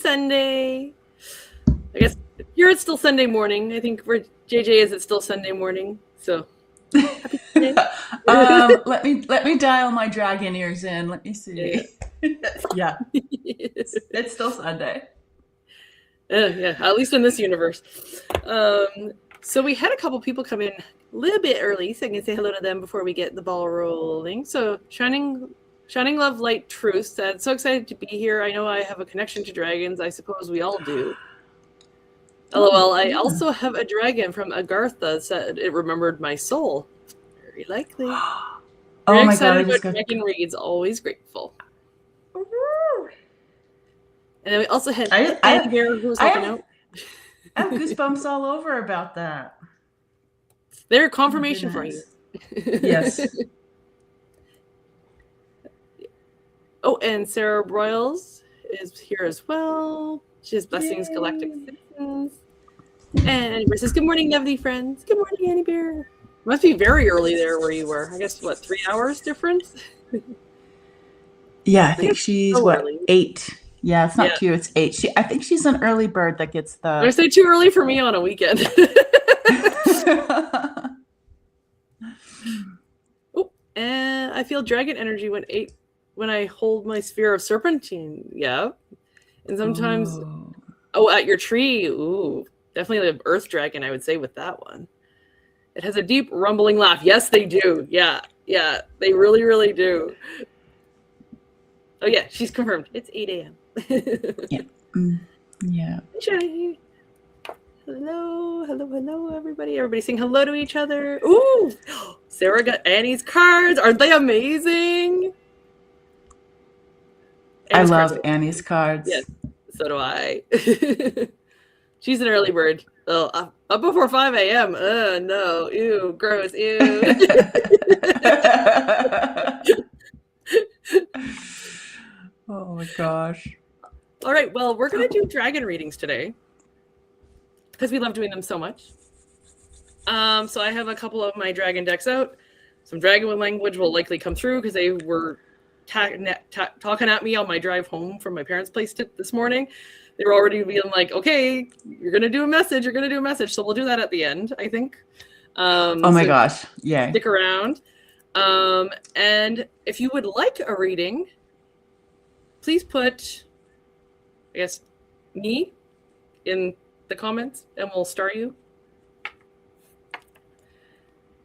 Sunday. I guess here it's still Sunday morning. I think for JJ is it still Sunday morning. So happy Sunday. Let me dial my dragon ears in. Let me see. Yeah, it's still Sunday. Yeah, at least in this universe. So we had a couple people come in a little bit early, so I can say hello to them before we get the ball rolling. So Shining Love Light Truth said, so excited to be here. I know I have a connection to dragons. I suppose we all do. LOL, I also have a dragon from Agartha said it remembered my soul. Very likely. Very my excited God, about dragon reads. Always grateful. And then we also had Andy Bear who was helping out. I have goosebumps all over about that. They're confirmation for you. Yes. Oh, and Sarah Broyles is here as well. She has blessings, galactic citizens. And Annie Bear says, good morning, lovely friends. Good morning, Annie Bear. It must be very early there where you were. I guess, 3 hours difference? Yeah, I think she's, early. 8. Yeah, it's not cute. It's 8. I think she's an early bird that gets the... I say too early for me on a weekend. Oh, and I feel dragon energy when I hold my sphere of serpentine. Yeah. And sometimes... Ooh. Oh, at your tree. Ooh. Definitely an earth dragon, I would say, with that one. It has a deep rumbling laugh. Yes, they do. Yeah. Yeah. They really, really do. Oh, yeah. She's confirmed. It's 8 a.m. Yeah. Yeah. Hello, everybody. Everybody saying hello to each other. Ooh, Sarah got Annie's cards. Aren't they amazing? I love Annie's cards. Yes, so do I. She's an early bird. Oh, up before 5 a.m. No. Ew, gross. Ew. Oh, my gosh. All right, well, we're going to do dragon readings today because we love doing them so much. So I have a couple of my dragon decks out. Some dragon language will likely come through because they were talking at me on my drive home from my parents' place this morning. They were already being like, okay, you're going to do a message. You're going to do a message. So we'll do that at the end, I think. Oh, my gosh. Yeah. Stick around. And if you would like a reading, please put... I guess me in the comments and we'll star you.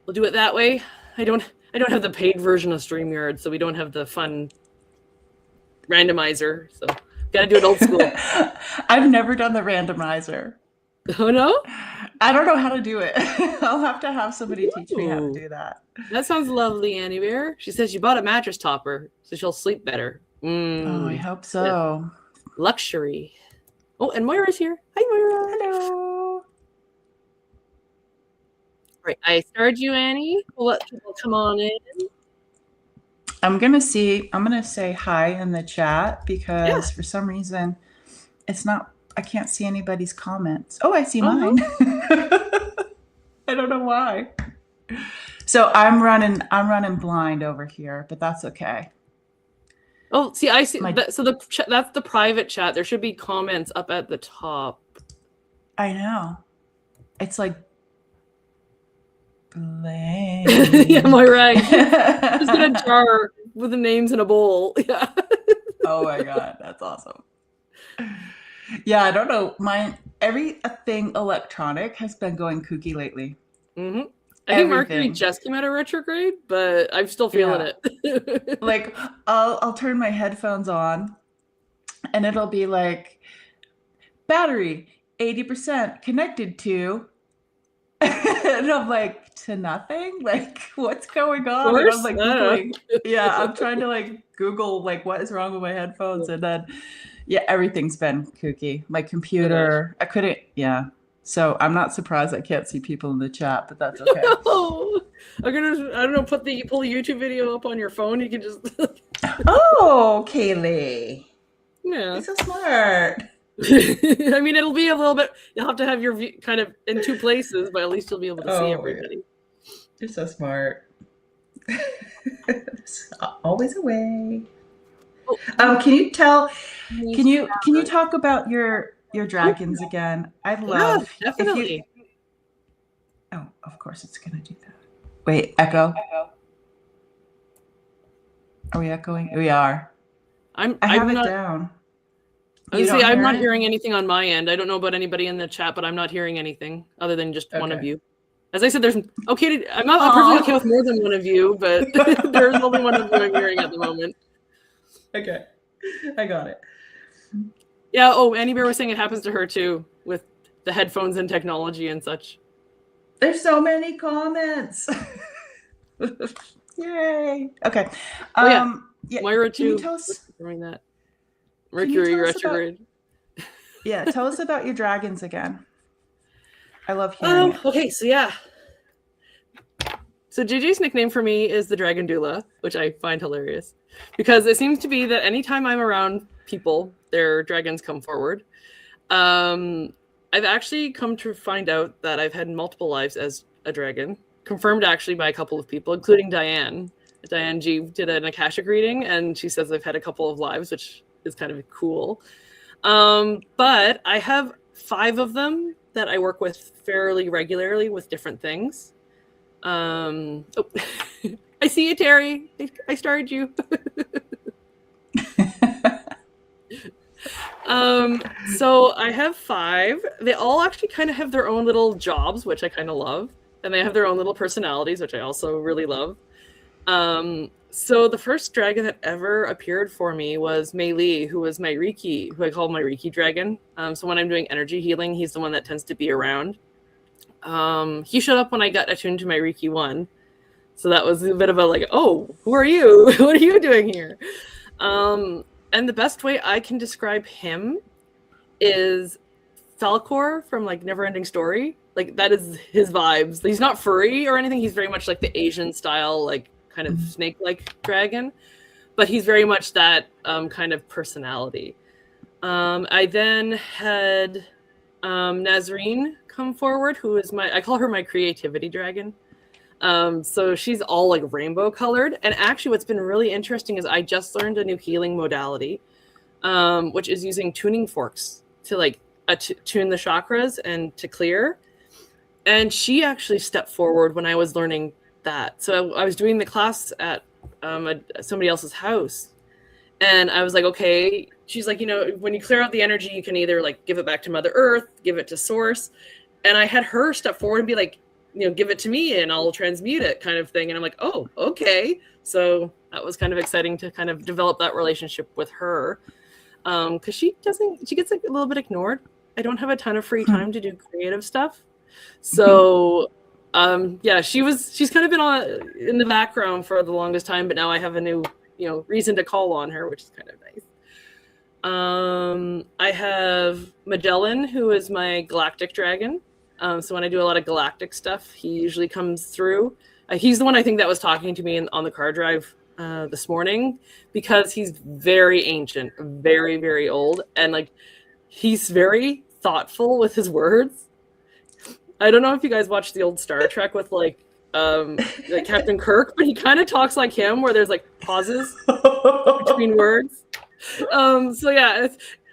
We'll do it that way. I don't have the paid version of StreamYard, so we don't have the fun randomizer. So gotta do it old school. I've never done the randomizer. Oh no? I don't know how to do it. I'll have to have somebody teach me how to do that. That sounds lovely, Annie Bear. She says she bought a mattress topper, so she'll sleep better. Oh, I hope so. Yeah. Luxury. Oh, and Moira's here. Hi, Moira. Hello. Right, I starred you, Annie. We'll let people come on in. I'm gonna say hi in the chat because for some reason I can't see anybody's comments. Oh, I see mine. No. I don't know why. So I'm running blind over here, but that's okay. Oh, see, I see. That's the private chat. There should be comments up at the top. I know. It's like blank. Yeah, am I right? Just in a jar with the names in a bowl. Yeah. Oh my God, that's awesome. Yeah, I don't know. Everything electronic has been going kooky lately. Mm-hmm. I think Mercury just came out of retrograde, but I'm still feeling it. Like, I'll turn my headphones on, and it'll be like, battery 80% connected to, and I'm like, to nothing. Like, what's going on? And I'm like Googling. Yeah, I'm trying to like Google like what is wrong with my headphones, and then everything's been kooky. My computer, I couldn't. Yeah. So I'm not surprised I can't see people in the chat, but that's okay. No. I don't know, pull the YouTube video up on your phone. You can just. Oh, Kaylee. Yeah. You're so smart. I mean, it'll be a little bit, you'll have to have your view kind of in two places, but at least you'll be able to see everybody. You're so smart. Always a way. Can you tell? Please Can you talk about your dragons again? I'd yeah, love if you. definitely. Oh, of course it's gonna do that. Wait, echo. Are we echoing? We are. I have I'm it not. down. You Honestly, don't I'm hear not it? hearing anything on my end. I don't know about anybody in the chat, but I'm not hearing anything other than just one of Okay. you. As I said, there's okay. I'm perfectly okay Aw. with more than one of you, but there's only one of you I'm hearing at the moment. Okay. I got it. Yeah. Oh, Annie Bear was saying it happens to her too with the headphones and technology and such. There's so many comments. Yay. Okay. Oh yeah, Yeah. Moira Can you too. tell us? Doing that. Can you Mercury tell us about? retrograde. Yeah. Tell us about your dragons again. I love hearing it. Okay. So yeah. So JJ's nickname for me is the Dragon Doula, which I find hilarious because it seems to be that anytime I'm around people, their dragons come forward. I've actually come to find out that I've had multiple lives as a dragon, confirmed actually by a couple of people, including Diane. Diane G did an Akashic reading, and she says I've had a couple of lives, which is kind of cool. But I have 5 of them that I work with fairly regularly with different things. Oh, I see you, Terry. I started you. So I have 5. They all actually kind of have their own little jobs, which I kind of love, and they have their own little personalities, which I also really love. So the first dragon that ever appeared for me was Mei Li, who was my Reiki, who I call my Reiki dragon. So when I'm doing energy healing, he's the one that tends to be around. He showed up when I got attuned to my Reiki 1. So that was a bit of a like, oh, who are you? What are you doing here? And the best way I can describe him is Falcor from like Neverending Story. Like that is his vibes. He's not furry or anything. He's very much like the Asian style, like kind of snake-like dragon, but he's very much that kind of personality. I then had Nazreen come forward, who is I call her my creativity dragon. So she's all like rainbow colored. And actually what's been really interesting is I just learned a new healing modality, which is using tuning forks to like tune the chakras and to clear. And she actually stepped forward when I was learning that. So I was doing the class at somebody else's house. And I was like, okay, she's like, when you clear out the energy, you can either like give it back to Mother Earth, give it to Source. And I had her step forward and be like, give it to me and I'll transmute it kind of thing. And I'm like, oh, okay. So that was kind of exciting to kind of develop that relationship with her. Because she gets a little bit ignored. I don't have a ton of free time to do creative stuff. So yeah, she's kind of been in the background for the longest time, but now I have a new, reason to call on her, which is kind of nice. I have Magellan, who is my galactic dragon. So when I do a lot of galactic stuff, he usually comes through. He's the one I think that was talking to me on the car drive this morning, because he's very ancient, very, very old. And like, he's very thoughtful with his words. I don't know if you guys watched the old Star Trek with like Captain Kirk, but he kind of talks like him, where there's like pauses between words. So yeah,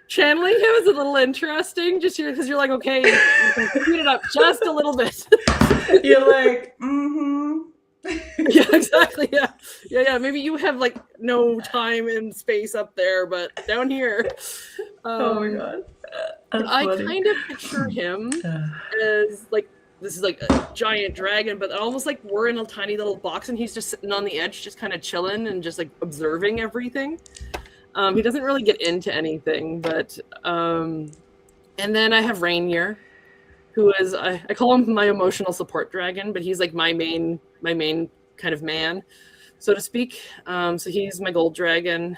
channeling him is a little interesting, just because you're like, okay, you can speed it up just a little bit. You're like, mm-hmm. Yeah, exactly. Yeah. Maybe you have like no time and space up there, but down here. Oh my god. I kind of picture him as like, this is like a giant dragon, but almost like we're in a tiny little box and he's just sitting on the edge, just kind of chilling and just like observing everything. He doesn't really get into anything, but and then I have Rainier, who is I call him my emotional support dragon, but he's like my main kind of man, so to speak. So he's my gold dragon.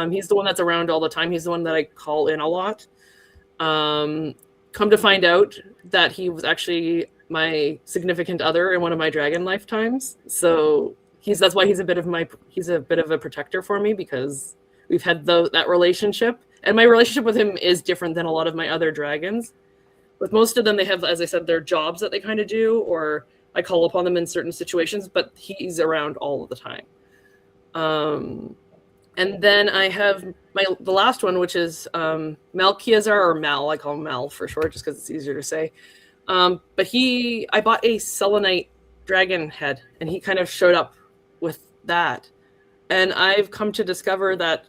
He's the one that's around all the time. He's the one that I call in a lot. Come to find out that he was actually my significant other in one of my dragon lifetimes. So that's why he's a bit of a protector for me, because we've had that relationship, and my relationship with him is different than a lot of my other dragons. With most of them, they have, as I said, their jobs that they kind of do, or I call upon them in certain situations, but he's around all of the time. And then I have the last one, which is Malchiazar, or Mal. I call him Mal for short, just because it's easier to say. But I bought a selenite dragon head, and he kind of showed up with that. And I've come to discover that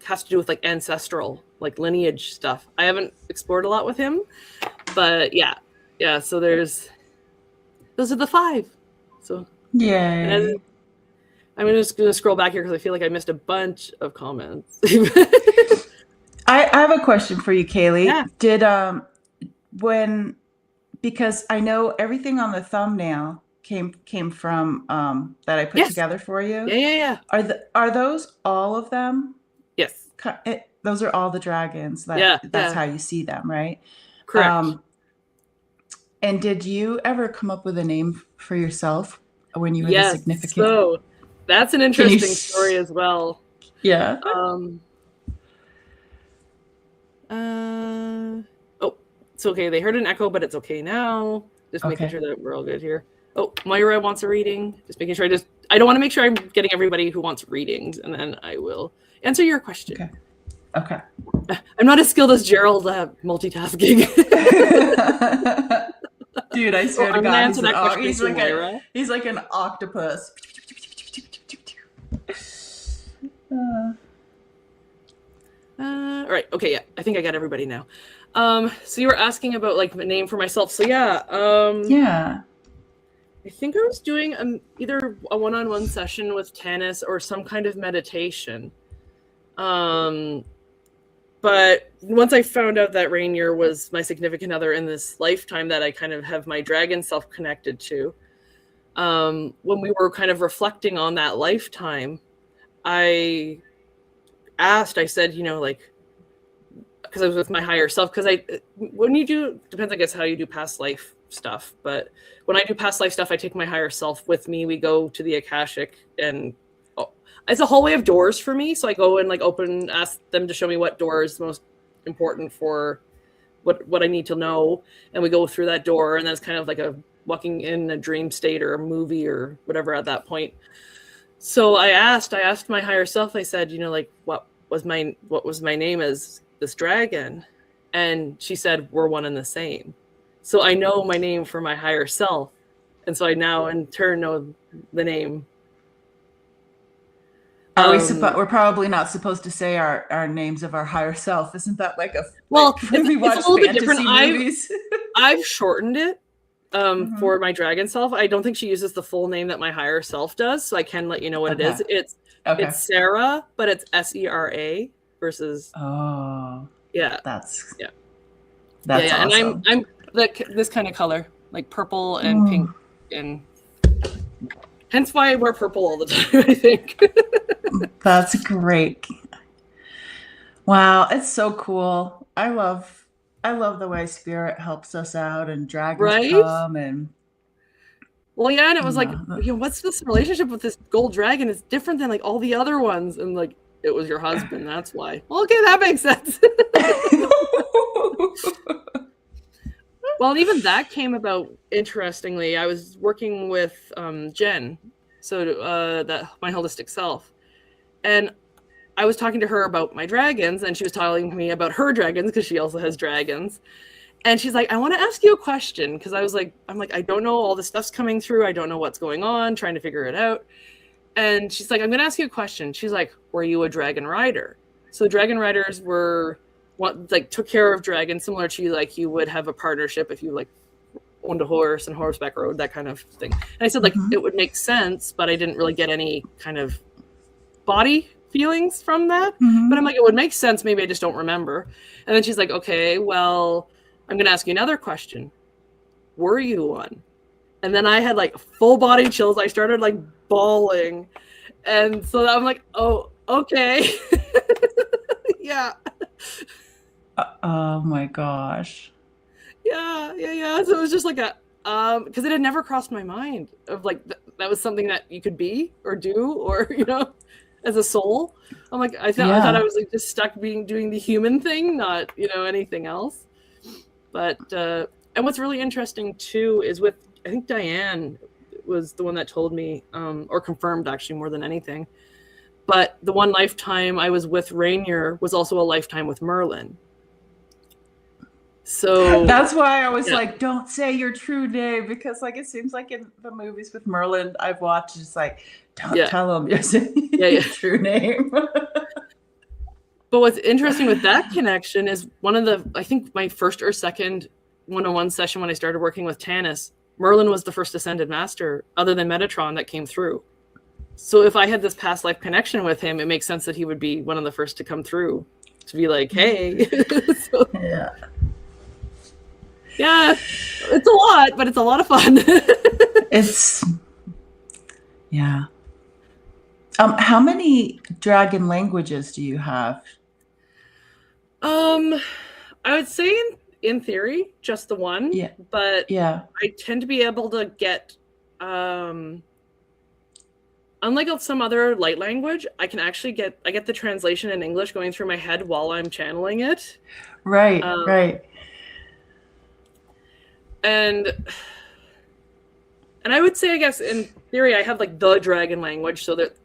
has to do with like ancestral, like lineage stuff. I haven't explored a lot with him, but yeah. So those are the 5. So Yay. I'm just going to scroll back here because I feel like I missed a bunch of comments. I have a question for you, Kaylee. Yeah. Did because I know everything on the thumbnail came from that I put together for you. Yeah. Are those all of them? Yes. Those are all the dragons. That's how you see them, right? Correct. And did you ever come up with a name for yourself when you were the significant? So that's an interesting story as well. Yeah. It's okay. They heard an echo, but it's okay now. Just making sure that we're all good here. Oh, Moira wants a reading. Just making sure I don't want to make sure I'm getting everybody who wants readings, and then I will answer your question. Okay. I'm not as skilled as Gerald at multitasking. Dude, I swear to God, he's like an octopus. All right. Okay. Yeah. I think I got everybody now. So you were asking about like a name for myself. So yeah. I think I was doing either a one-on-one session with Tanis or some kind of meditation. But once I found out that Rainier was my significant other in this lifetime that I kind of have my dragon self connected to, when we were kind of reflecting on that lifetime, I said, like, because I was with my higher self, because depends, I guess, how you do past life stuff. But when I do past life stuff, I take my higher self with me. We go to the Akashic, and it's a hallway of doors for me. So I go and like ask them to show me what door is most important for what I need to know. And we go through that door, and that's kind of like a walking in a dream state or a movie or whatever at that point. So I asked my higher self, I said, like, what was my name as this dragon? And she said, we're one and the same. So I know my name for my higher self. And so I now in turn know the name. We're probably not supposed to say our names of our higher self. Isn't that like it's a little bit different. Movies? I've shortened it for my dragon self. I don't think she uses the full name that my higher self does, so I can let you know what it is. It's Sarah, but it's SERA versus. Oh. Yeah. That's awesome. And I'm like this kind of color, like purple and pink, and hence why I wear purple all the time, I think. That's great. Wow, it's so cool. I love the way spirit helps us out and dragons come and. Well, yeah, and it was like, what's this relationship with this gold dragon? It's different than like all the other ones, and like it was your husband. That's why. Well, okay, that makes sense. Well, and even that came about interestingly. I was working with Jen, so my holistic self, and I was talking to her about my dragons, and she was telling me about her dragons because she also has dragons. And she's like, I want to ask you a question, because I'm like, I don't know, all this stuff's coming through. I don't know what's going on, trying to figure it out. And she's like, I'm going to ask you a question. She's like, were you a dragon rider? So dragon riders took care of dragons, similar to like you would have a partnership if you like owned a horse and horseback rode, that kind of thing. And I said, like, it would make sense, but I didn't really get any kind of body feelings from that. But I'm like, it would make sense. Maybe I just don't remember. And then she's like, okay, well, I'm going to ask you another question. Were you one? And then I had like full body chills. I started like bawling. And so I'm like, oh, okay. Yeah. Oh my gosh. Yeah. So it was just like because it had never crossed my mind of like, that was something that you could be or do, or, as a soul. I'm like, I thought I was like just stuck doing the human thing, not, anything else. But, and what's really interesting too is I think Diane was the one that told me, or confirmed actually more than anything. But the one lifetime I was with Rainier was also a lifetime with Merlin. So that's why I was like, don't say your true name, because like it seems like in the movies with Merlin I've watched, it's like, don't tell him your true name. But what's interesting with that connection is I think my first or second one-on-one session when I started working with Tanis, Merlin was the first Ascended Master other than Metatron that came through. So if I had this past life connection with him, it makes sense that he would be one of the first to come through to be like, hey. So, yeah, it's a lot, but it's a lot of fun. How many dragon languages do you have? I would say in theory, just the one. Yeah. But I tend to be able to get, unlike some other light language, I get the translation in English going through my head while I'm channeling it. Right, right. And I would say, I guess, in theory, I have like the dragon language, so that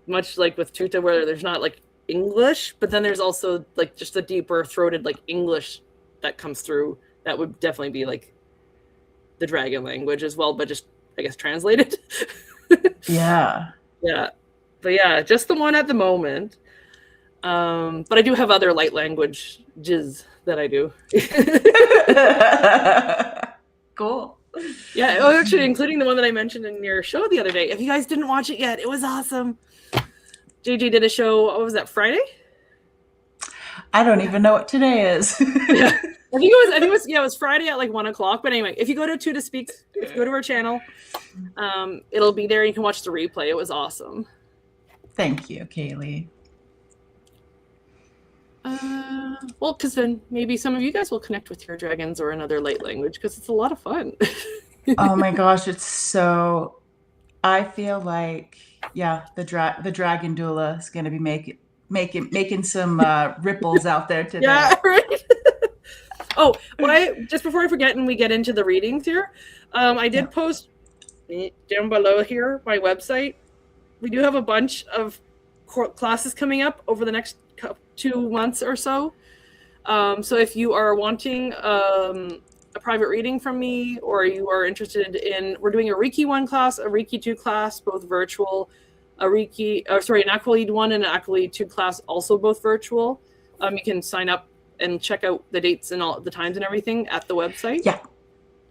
much like with Tuta, where there's not like English, but then there's also like just the deeper throated like English that comes through. That would definitely be like the dragon language as well, but just, I guess, translated. Yeah. Yeah. But yeah, just the one at the moment. But I do have other light languages that I do. Cool. Yeah, actually, including the one that I mentioned in your show the other day. If you guys didn't watch it yet, it was awesome. JJ did a show, what was that, Friday? I don't even know what today is. Yeah. I think it was Friday at like 1:00. But anyway, if you go to Tutahspeaks, if you go to our channel, it'll be there. You can watch the replay. It was awesome. Thank you, Kaylee. Well, because then maybe some of you guys will connect with your dragons or another light language, because it's a lot of fun. Oh my gosh, it's so. I feel like, the dragon doula is going to be making some ripples out there today. Yeah, right. Oh, just before I forget and we get into the readings here, I did post down below here my website. We do have a bunch of classes coming up over the next 2 months or so. So if you are wanting a private reading from me, or you are interested we're doing a Reiki 1 class, a Reiki 2 class, both virtual, an Aqualid 1 and an Aqualid 2 class, also both virtual. You can sign up and check out the dates and all the times and everything at the website.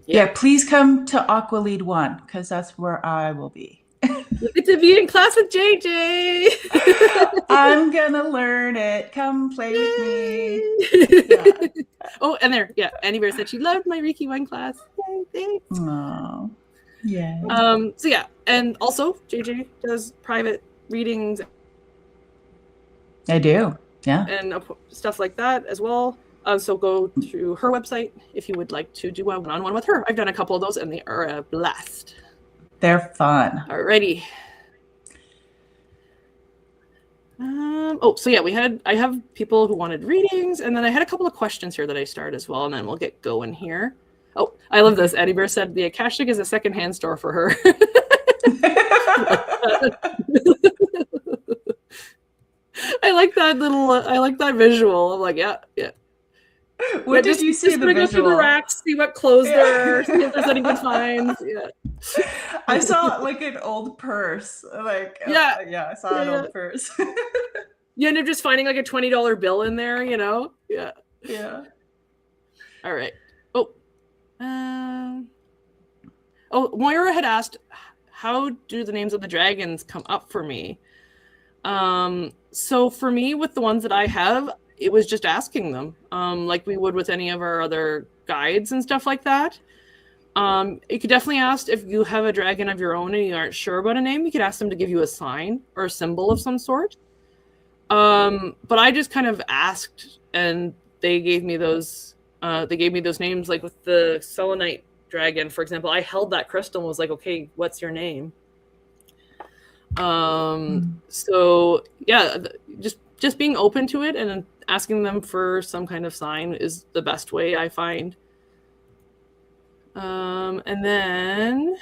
Yeah, please come to Aqualid 1, because that's where I will be. You get to be in class with JJ. I'm gonna learn it. Come play with me. Oh, and Annie Bear said she loved my Reiki 1 class. Yay, thanks. Oh, yeah. So yeah, and also JJ does private readings. I do. Yeah. And stuff like that as well. So go to her website if you would like to do a one-on-one with her. I've done a couple of those and they are a blast. They're fun. Alrighty. So yeah, I have people who wanted readings, and then I had a couple of questions here that I started as well, and then we'll get going here. Oh, I love this. Eddie Bear said the Akashic is a secondhand store for her. I like that visual. I'm like, yeah. What did you see? Just gonna go through the racks, see what clothes there are, see if there's any good finds. Yeah. I saw like an old purse. I saw an old purse. You end up just finding like a $20 bill in there, you know? Yeah. Yeah. All right. Moira had asked, how do the names of the dragons come up for me? So for me, with the ones that I have, it was just asking them, like we would with any of our other guides and stuff like that. You could definitely ask if you have a dragon of your own and you aren't sure about a name. You could ask them to give you a sign or a symbol of some sort. But I just kind of asked, and they gave me those. They gave me those names, like with the selenite dragon, for example. I held that crystal and was like, "Okay, what's your name?" So yeah, just being open to it and asking them for some kind of sign is the best way I find. And then,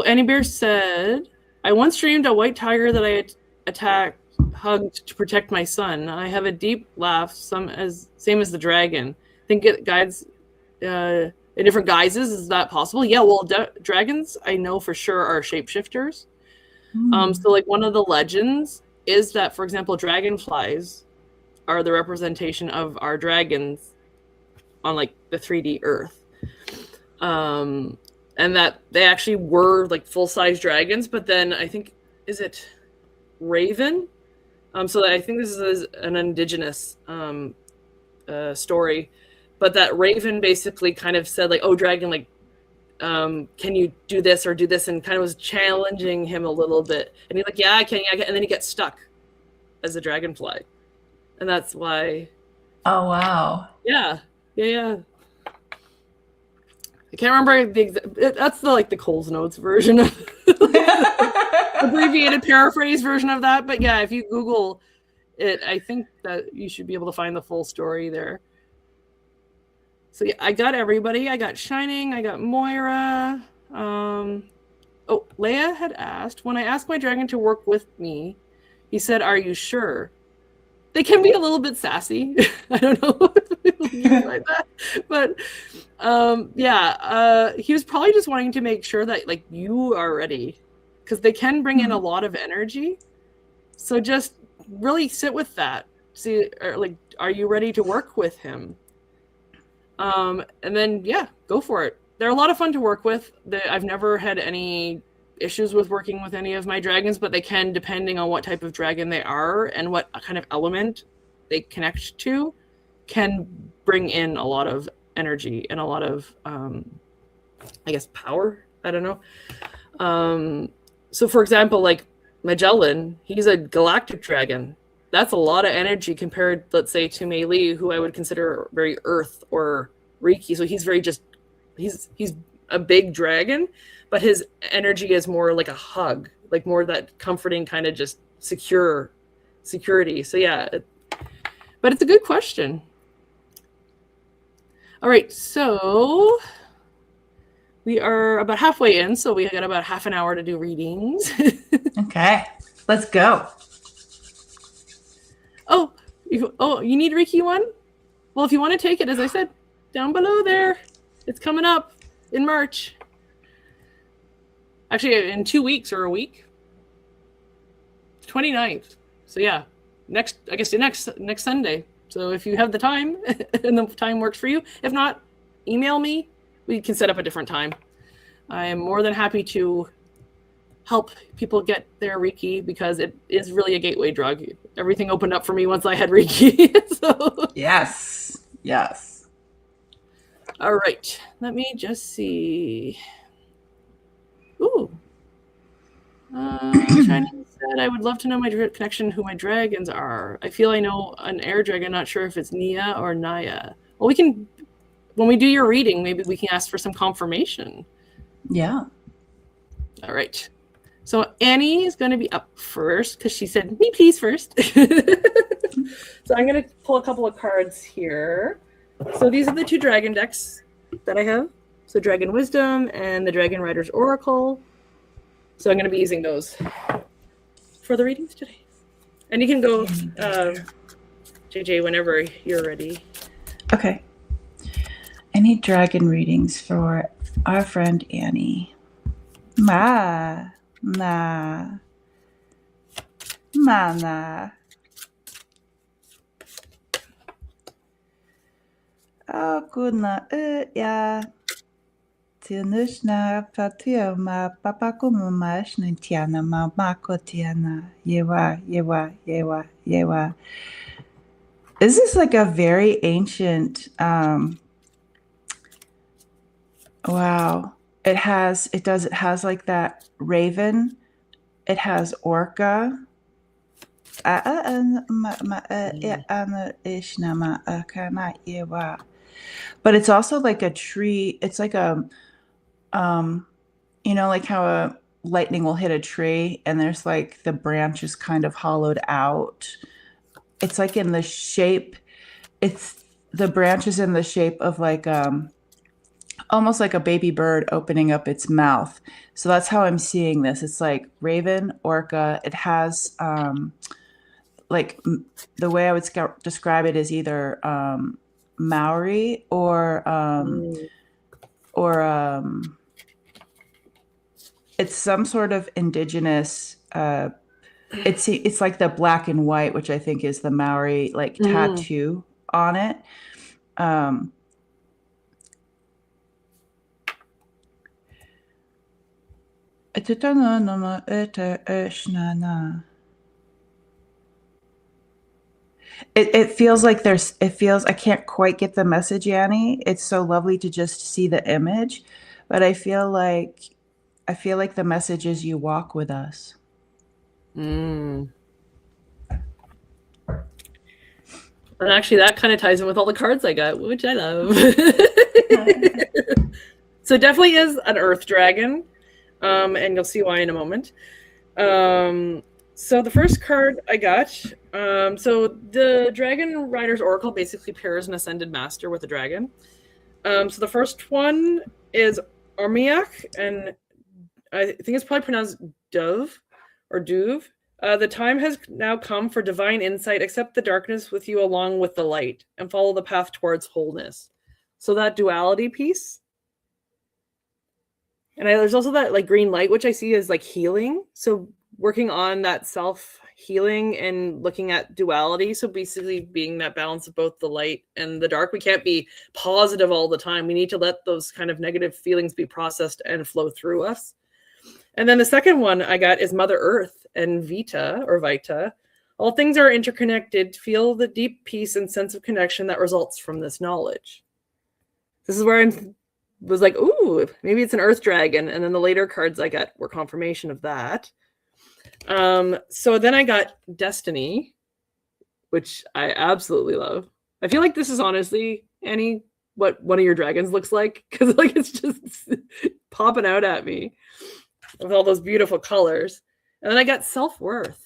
Annie Bear said, I once dreamed a white tiger that I attack, hugged to protect my son. I have a deep laugh, same as the dragon. Think it guides in different guises. Is that possible? Yeah. Well, dragons I know for sure are shapeshifters. So like one of the legends is that, for example, dragonflies are the representation of our dragons on like the 3D Earth. And that they actually were like full-size dragons, but then I think, is it Raven? So I think this is an indigenous story, but that Raven basically kind of said like, "Oh, dragon, like, can you do this or do this?" And kind of was challenging him a little bit. And he's like, "Yeah, I can." Yeah, I can. And then he gets stuck as a dragonfly, and that's why. Oh, wow. Yeah, yeah. I can't remember that's the Coles Notes version of abbreviated paraphrase version of that. But yeah, if you Google it, I think that you should be able to find the full story there. So yeah, I got everybody. I got Shining. I got Moira. Oh, Leia had asked, when I asked my dragon to work with me, he said, "Are you sure?" They can be a little bit sassy. I don't know if people use like that, but he was probably just wanting to make sure that like you are ready, because they can bring in a lot of energy. So just really sit with that. See, like, are you ready to work with him? And then go for it. They're a lot of fun to work with. I've never had any issues with working with any of my dragons, but they can, depending on what type of dragon they are and what kind of element they connect to, can bring in a lot of energy and a lot of I guess power. I don't know. So for example, like Magellan, he's a galactic dragon. That's a lot of energy compared, let's say, to Mei Li, who I would consider very earth or Reiki. So he's very he's a big dragon, but his energy is more like a hug, like more that comforting kind of just security. So yeah, but it's a good question. All right, so we are about halfway in, so we got about half an hour to do readings. Okay, let's go. Oh, you need Reiki 1? Well, if you want to take it, as I said, down below there. It's coming up in March. Actually, in 2 weeks or a week. 29th. So yeah, next Sunday. So if you have the time and the time works for you, if not, email me. We can set up a different time. I am more than happy to help people get their Reiki, because it is really a gateway drug. Everything opened up for me once I had Reiki. So yes. All right, let me just see. Ooh. Shining said, "I would love to know my connection, who my dragons are. I feel I know an air dragon, not sure if it's Nia or Naya." Well, we can, when we do your reading, maybe we can ask for some confirmation. Yeah. All right. So Annie is going to be up first, because she said, "Me please first." So I'm going to pull a couple of cards here. So these are the 2 dragon decks that I have. So Dragon Wisdom and the Dragon Rider's Oracle. So I'm going to be using those for the readings today. And you can go, JJ, whenever you're ready. Okay. I need dragon readings for our friend Annie. Mana. Kuna ya Tinushna Patioma Papakumash Nintiana Mamakotiana Yewa. This is like a very ancient wow. It has like that raven. It has orca. But it's also like a tree. It's like a like how a lightning will hit a tree and there's like the branch is kind of hollowed out. It's like in the shape, the branch is in the shape of like a almost like a baby bird opening up its mouth. So that's how I'm seeing this. It's like raven, orca. It has like the way I would describe it is either Maori or it's some sort of indigenous. It's like the black and white, which I think is the Maori like tattoo on it. It feels like I can't quite get the message, Annie. It's so lovely to just see the image, but I feel like the message is you walk with us. And actually, that kind of ties in with all the cards I got, which I love. So it definitely is an earth dragon, and you'll see why in a moment. So the first card I got, so the Dragon Rider's Oracle basically pairs an Ascended Master with a dragon. So the first one is Armiak, and I think it's probably pronounced Dove or Duve. The time has now come for divine insight. Accept the darkness with you along with the light and follow the path towards wholeness. So that duality piece. And there's also that like green light, which I see as like healing. So working on that self-healing and looking at duality. So basically being that balance of both the light and the dark. We can't be positive all the time. We need to let those kind of negative feelings be processed and flow through us. And then the second one I got is Mother Earth and Vita. All things are interconnected. Feel the deep peace and sense of connection that results from this knowledge. This is where I was like, ooh, maybe it's an earth dragon. And then the later cards I got were confirmation of that. So then I got Destiny, which I absolutely love. I feel like this is honestly, Annie, what one of your dragons looks like. Because like it's just popping out at me with all those beautiful colors. And then I got Self-Worth.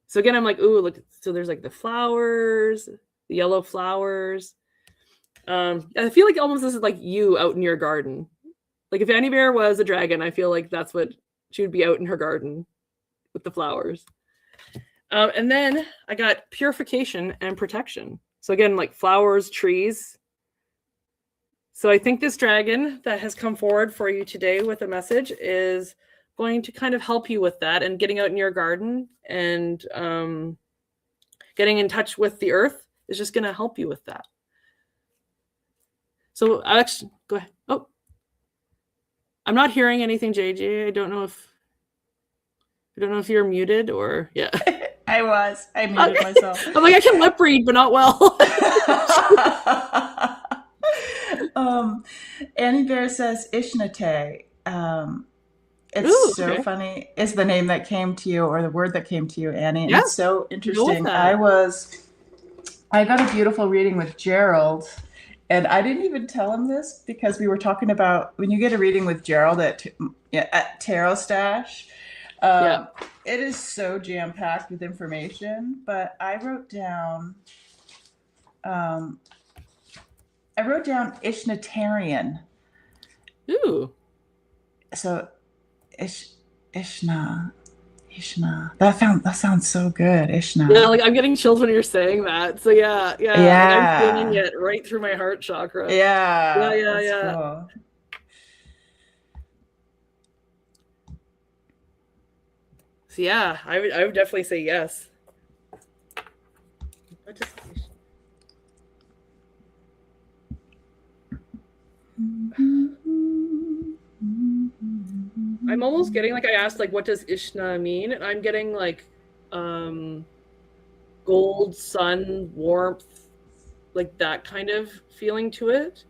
So again, I'm like, ooh, look, so there's like the flowers, the yellow flowers. I feel like almost this is like you out in your garden. Like if Annie Bear was a dragon, I feel like that's what she would be out in her garden with the flowers. And then I got Purification and Protection. So again, like flowers, trees. So I think this dragon that has come forward for you today with a message is going to kind of help you with that and getting out in your garden and getting in touch with the earth is just going to help you with that. So Alex, go ahead. Oh, I'm not hearing anything, JJ. I don't know if you're muted or yeah. I muted myself. I'm like, I can lip read, but not well. Annie Bear says Ishnate. It's Ooh, so okay. funny. Is the name that came to you or the word that came to you, Annie? And Yeah, it's so interesting. that. I got a beautiful reading with Gerald, and I didn't even tell him this because we were talking about when you get a reading with Gerald at Tarot Stash. It is so jam-packed with information, but I wrote down Ishnatarian. Ooh. So Ishna. That sounds so good. Ishna. Yeah, like I'm getting chills when you're saying that. So yeah. Like I'm feeling it right through my heart chakra. Yeah. Cool. So yeah, I would definitely say yes. I'm almost getting like I asked like what does Ishna mean, and I'm getting like gold, sun, warmth, like that kind of feeling to it.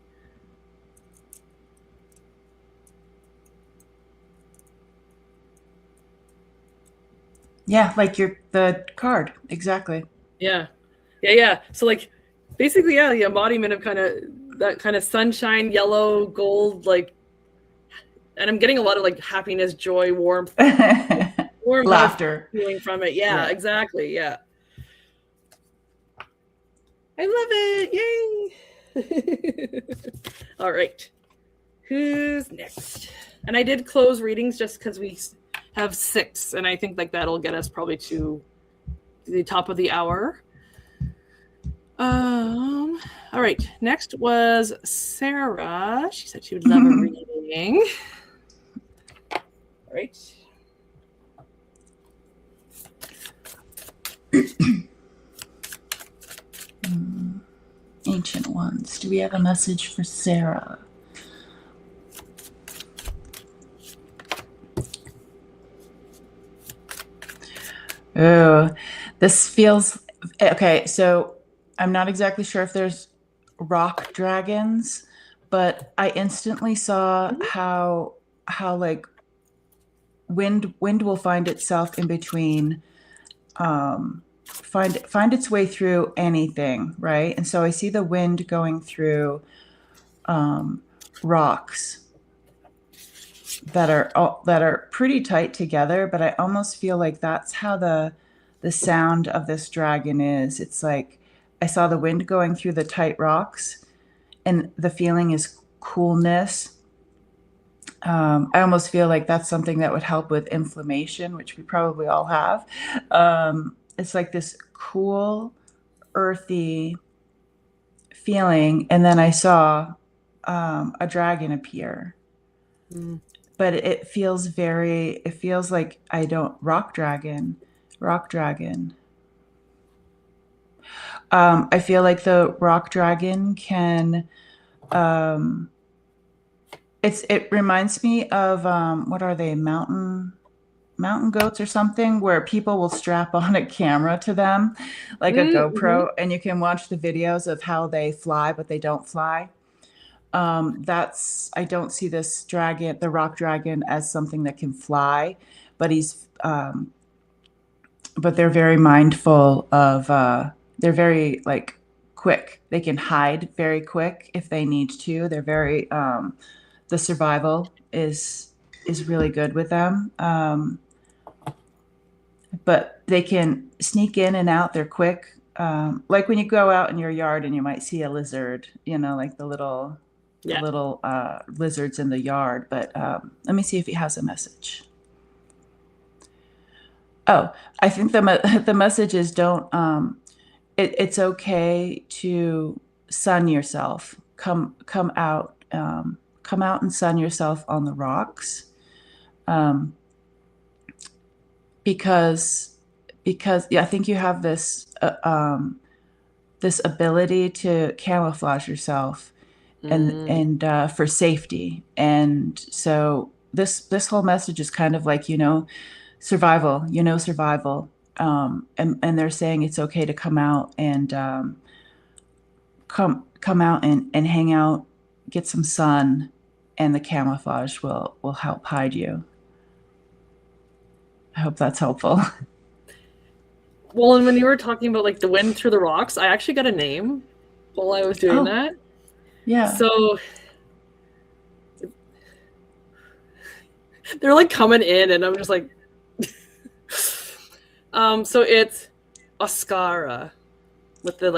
Yeah, like the card. Exactly. Yeah. So like basically, yeah, the embodiment of that kind of sunshine, yellow, gold, like, and I'm getting a lot of like happiness, joy, warmth, warm laughter feeling from it. Yeah, exactly. Yeah. I love it. Yay. All right. Who's next? And I did close readings just because we have 6, and I think like that'll get us probably to the top of the hour. All right. Next was Sarah. She said she would love a reading. All right. Ancient Ones. Do we have a message for Sarah? Oh, this feels okay. So I'm not exactly sure if there's rock dragons, but I instantly saw how like wind will find itself in between, find its way through anything, right? And so I see the wind going through rocks that are pretty tight together, but I almost feel like that's how the sound of this dragon is. It's like I saw the wind going through the tight rocks, and the feeling is coolness. I almost feel like that's something that would help with inflammation, which we probably all have. It's like this cool, earthy feeling, and then I saw a dragon appear. But it feels like rock dragon. I feel like the rock dragon can, it reminds me of, what are they, mountain goats or something, where people will strap on a camera to them, like a GoPro, and you can watch the videos of how they fly, but they don't fly. I don't see this dragon, the rock dragon, as something that can fly, but but they're very mindful of, they're very like quick. They can hide very quick if they need to. They're very, the survival is really good with them. But they can sneak in and out. They're quick. Like when you go out in your yard and you might see a lizard, like the little lizards in the yard. But let me see if he has a message. Oh, I think the message is don't. It's okay to sun yourself. Come out. Come out and sun yourself on the rocks. Because I think you have this this ability to camouflage yourself, and for safety. And so this whole message is kind of like, survival, survival. And they're saying it's okay to come out and come out and hang out, get some sun, and the camouflage will help hide you. I hope that's helpful. Well, and when you were talking about like the wind through the rocks, I actually got a name while I was doing that. Yeah. So they're like coming in, and I'm just like, so it's Oscara with the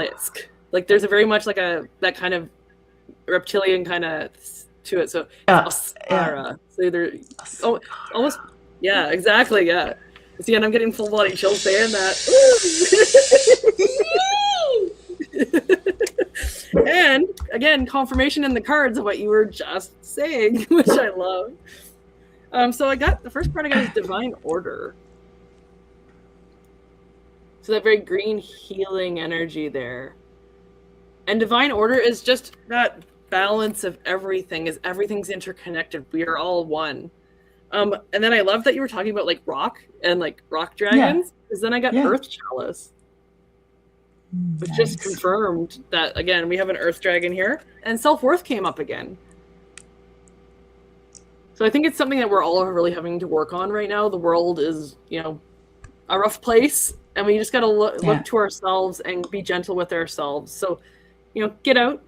like there's a very much like that kind of reptilian kind of to it. So Oscara. So they're almost. Yeah, exactly. Yeah. See, and I'm getting full body chills saying that. And again, confirmation in the cards of what you were just saying, which I love. So I got the first part I got is divine order. So that very green healing energy there. And divine order is just that balance of everything, as everything's interconnected. We are all one. And then I love that you were talking about like rock and like rock dragons, because then I got Earth Chalice, which just confirmed that, again, we have an Earth dragon here, and self-worth came up again. So I think it's something that we're all really having to work on right now. The world is, a rough place, and we just got to look to ourselves and be gentle with ourselves. So, get out.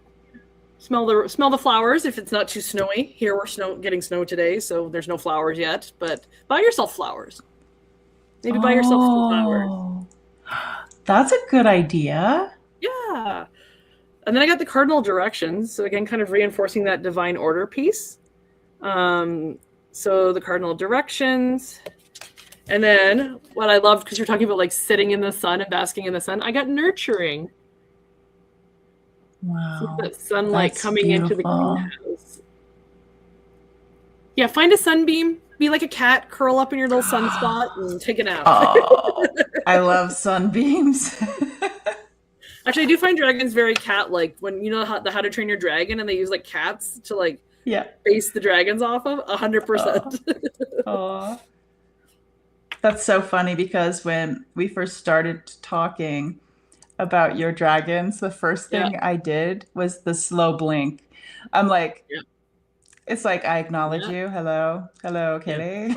Smell the flowers if it's not too snowy. Here we're getting snow today, so there's no flowers yet. But buy yourself flowers. Maybe buy yourself some flowers. That's a good idea. Yeah. And then I got the cardinal directions. So again, kind of reinforcing that divine order piece. So the cardinal directions. And then what I love, because you're talking about like sitting in the sun and basking in the sun, I got nurturing. Wow. So that sunlight That's coming beautiful. into the greenhouse. Yeah, find a sunbeam. Be like a cat, curl up in your little sunspot and take a nap. Oh, I love sunbeams. Actually, I do find dragons very cat-like. When you know how to Train Your Dragon, and they use like cats to like base the dragons off of. 100%. Oh, that's so funny because when we first started talking about your dragons, the first thing I did was the slow blink. I'm like, it's like I acknowledge you. Hello, Kelly.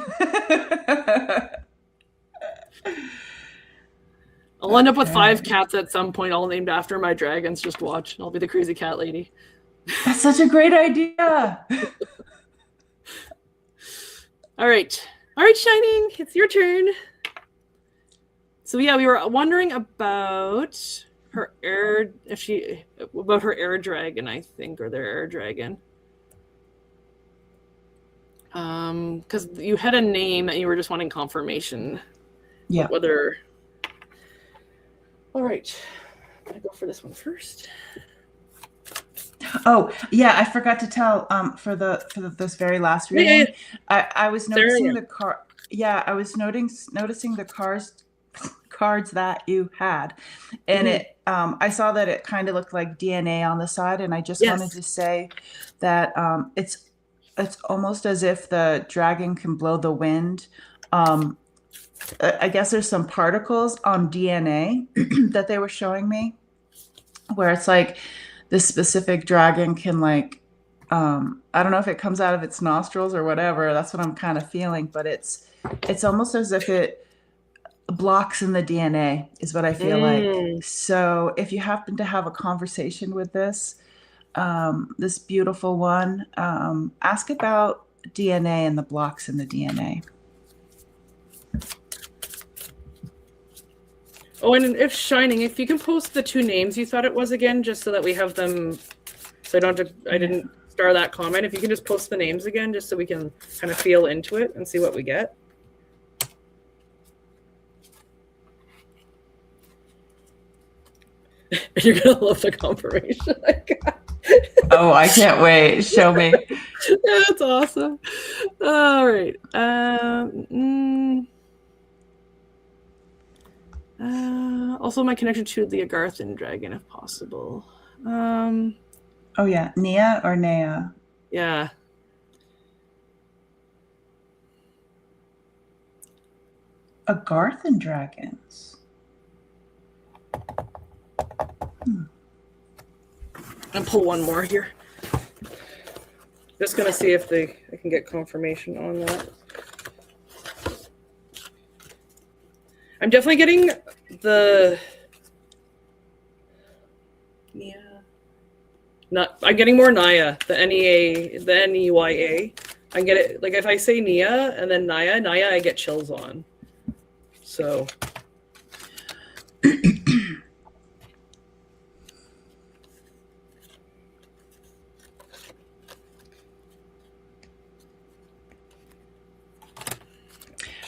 I'll end up with 5 cats at some point, all named after my dragons. Just watch. I'll be the crazy cat lady. That's such a great idea. All right, Shining, it's your turn. So yeah, we were wondering about her air dragon, I think, or their air dragon. Because you had a name and you were just wanting confirmation. Yeah. Whether. All right, I'm gonna go for this one first. Oh yeah, I forgot to tell. For this very last reading, I was noticing the car. Yeah, I was noticing the cards that you had, and it. I saw that it kind of looked like DNA on the side, and I just wanted to say that it's almost as if the dragon can blow the wind. I guess there's some particles on DNA that they were showing me, where it's like this specific dragon can like, I don't know if it comes out of its nostrils or whatever. That's what I'm kind of feeling, but it's almost as if it blocks in the DNA is what I feel like. So if you happen to have a conversation with this beautiful one, ask about DNA and the blocks in the DNA. Oh, and if Shining, if you can post the 2 names you thought it was again, just so that we have them, so I didn't star that comment. If you can just post the names again, just so we can kind of feel into it and see what we get. You're gonna love the confirmation I got. Oh, I can't wait. Show me. That's awesome. All right. Also, my connection to the Agarthan dragon, if possible. Oh yeah, Nia or Nea? Yeah. Agarthan dragons. I'll pull one more here. Just gonna see if I can get confirmation on that. I'm definitely getting the I'm getting more Naya, the N-E-A, the N-E-Y-A. I get it, like if I say Nia and then Naya, I get chills on. So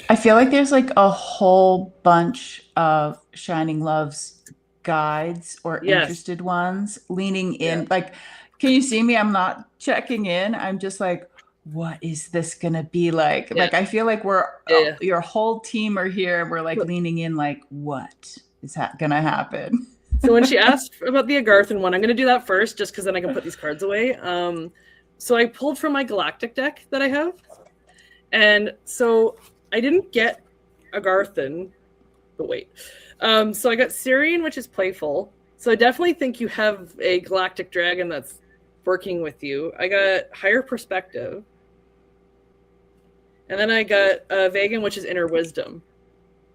I feel like there's like a whole bunch of Shining Love's guides or interested ones leaning in. Like, can you see me? I'm not checking in. I'm just like, what is this gonna be like? Like, I feel like your whole team are here and we're like leaning in like, what is gonna happen? So when she asked about the Agarthan one, I'm gonna do that first just because then I can put these cards away. So I pulled from my Galactic deck that I have. And so I didn't get Agarthan, but wait. So I got Syrian, which is playful. So I definitely think you have a Galactic Dragon that's working with you. I got Higher Perspective. And then I got Vagan, which is Inner Wisdom.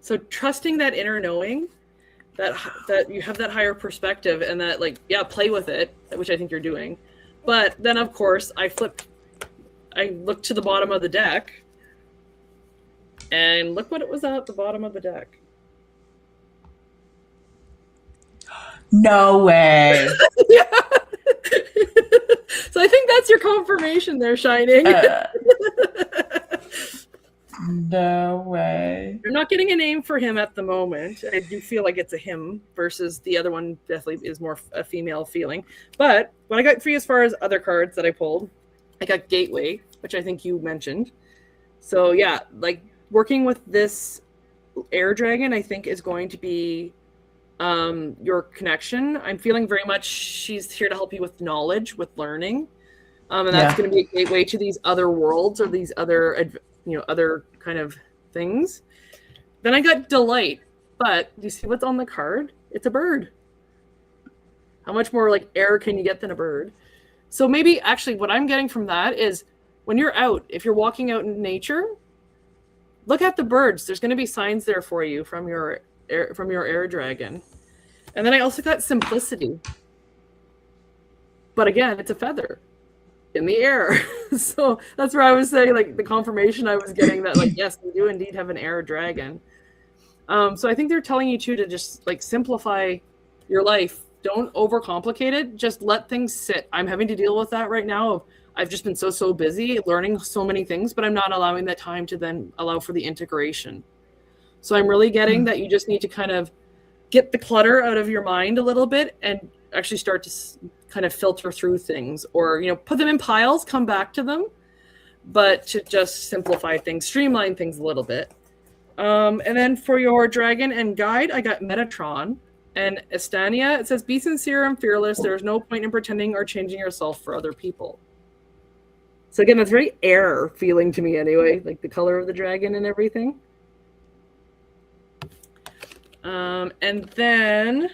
So trusting that inner knowing, that you have that higher perspective and that, like, play with it, which I think you're doing. But then, of course, I looked to the bottom of the deck, and look what it was at the bottom of the deck. No way. Yeah. So I think that's your confirmation there, Shining. No way. I'm not getting a name for him at the moment. I do feel like it's a him versus the other one definitely is more a female feeling. But what I got for you as far as other cards that I pulled, I got Gateway, which I think you mentioned. So yeah, like working with this air dragon, I think is going to be your connection. I'm feeling very much she's here to help you with knowledge, with learning. And that's going to be a gateway to these other worlds or these other, other kind of things. Then I got Delight, but do you see what's on the card? It's a bird. How much more like air can you get than a bird? So maybe actually what I'm getting from that is when you're out, if you're walking out in nature, look at the birds. There's going to be signs there for you from your air dragon. And then I also got Simplicity. But again, it's a feather in the air. So that's where I was saying, like, the confirmation I was getting that, like, yes, we do indeed have an air dragon. So I think they're telling you too to just like simplify your life. Don't overcomplicate it. Just let things sit. I'm having to deal with that right now. I've just been so busy learning so many things, but I'm not allowing that time to then allow for the integration. So I'm really getting that you just need to kind of get the clutter out of your mind a little bit and actually start to kind of filter through things, or, put them in piles, come back to them, but to just simplify things, streamline things a little bit. And then for your dragon and guide, I got Metatron and Estania. It says, be sincere and fearless. There is no point in pretending or changing yourself for other people. So again, that's very air feeling to me anyway, like the color of the dragon and everything. And then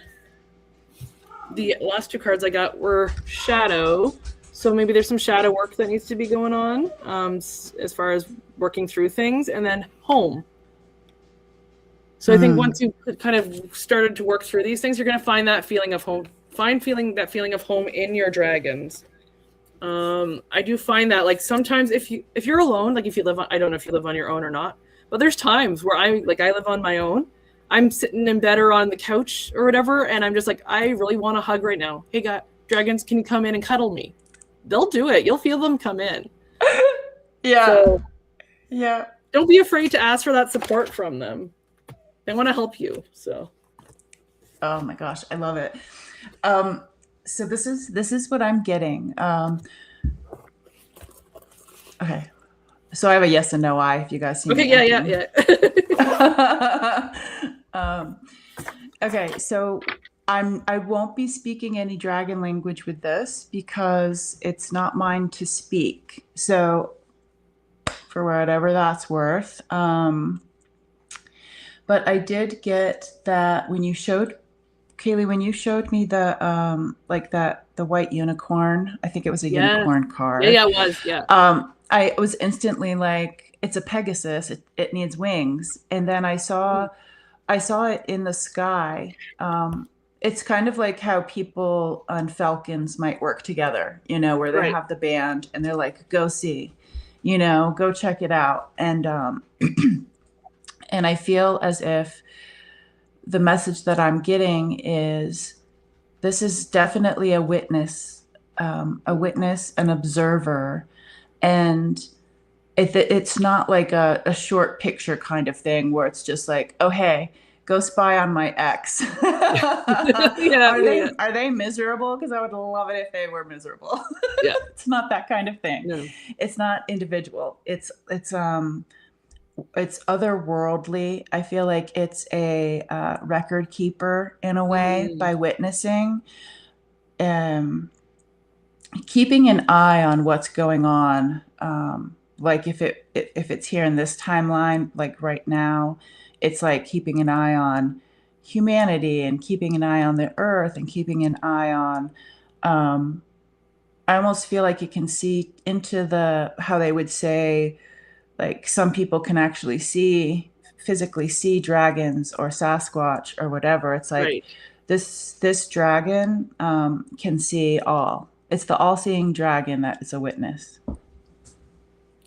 the last two cards I got were Shadow. So maybe there's some shadow work that needs to be going on as far as working through things. And then Home. So I think once you kind of started to work through these things, you're going to find that feeling of home. That feeling of home in your dragons. I do find that, like, sometimes if you're alone, like if you live on, I don't know if you live on your own or not, but there's times where I live on my own. I'm sitting in bed or on the couch or whatever, and I'm just like, I really want a hug right now. Hey, dragons, can you come in and cuddle me? They'll do it. You'll feel them come in. Yeah. So, yeah. Don't be afraid to ask for that support from them. They want to help you. So. Oh my gosh, I love it. So this is what I'm getting. Okay. So I have a yes and no I, if you guys see me. Okay, yeah. Okay, so I won't be speaking any dragon language with this because it's not mine to speak. So for whatever that's worth. But I did get that when you showed, Kaylee, when you showed me the the white unicorn, I think it was a unicorn card. Yeah, it was. Yeah. I was instantly like, it's a Pegasus. It needs wings. And then I saw it in the sky. It's kind of like how people on falcons might work together, where they have the band and they're like, go see, go check it out. And and I feel as if the message that I'm getting is this is definitely a witness, an observer. And it's not like a short picture kind of thing where it's just like, oh, hey, go spy on my ex. Are they miserable? Because I would love it if they were miserable. Yeah. It's not that kind of thing. No. It's not individual. It's otherworldly. I feel like it's a record keeper in a way by witnessing. Keeping an eye on what's going on, like if it's here in this timeline, like right now, it's like keeping an eye on humanity and keeping an eye on the earth and keeping an eye on. I almost feel like you can see into how they would say, like some people can actually physically see dragons or Sasquatch or whatever. It's like this dragon can see all. It's the all-seeing dragon that is a witness.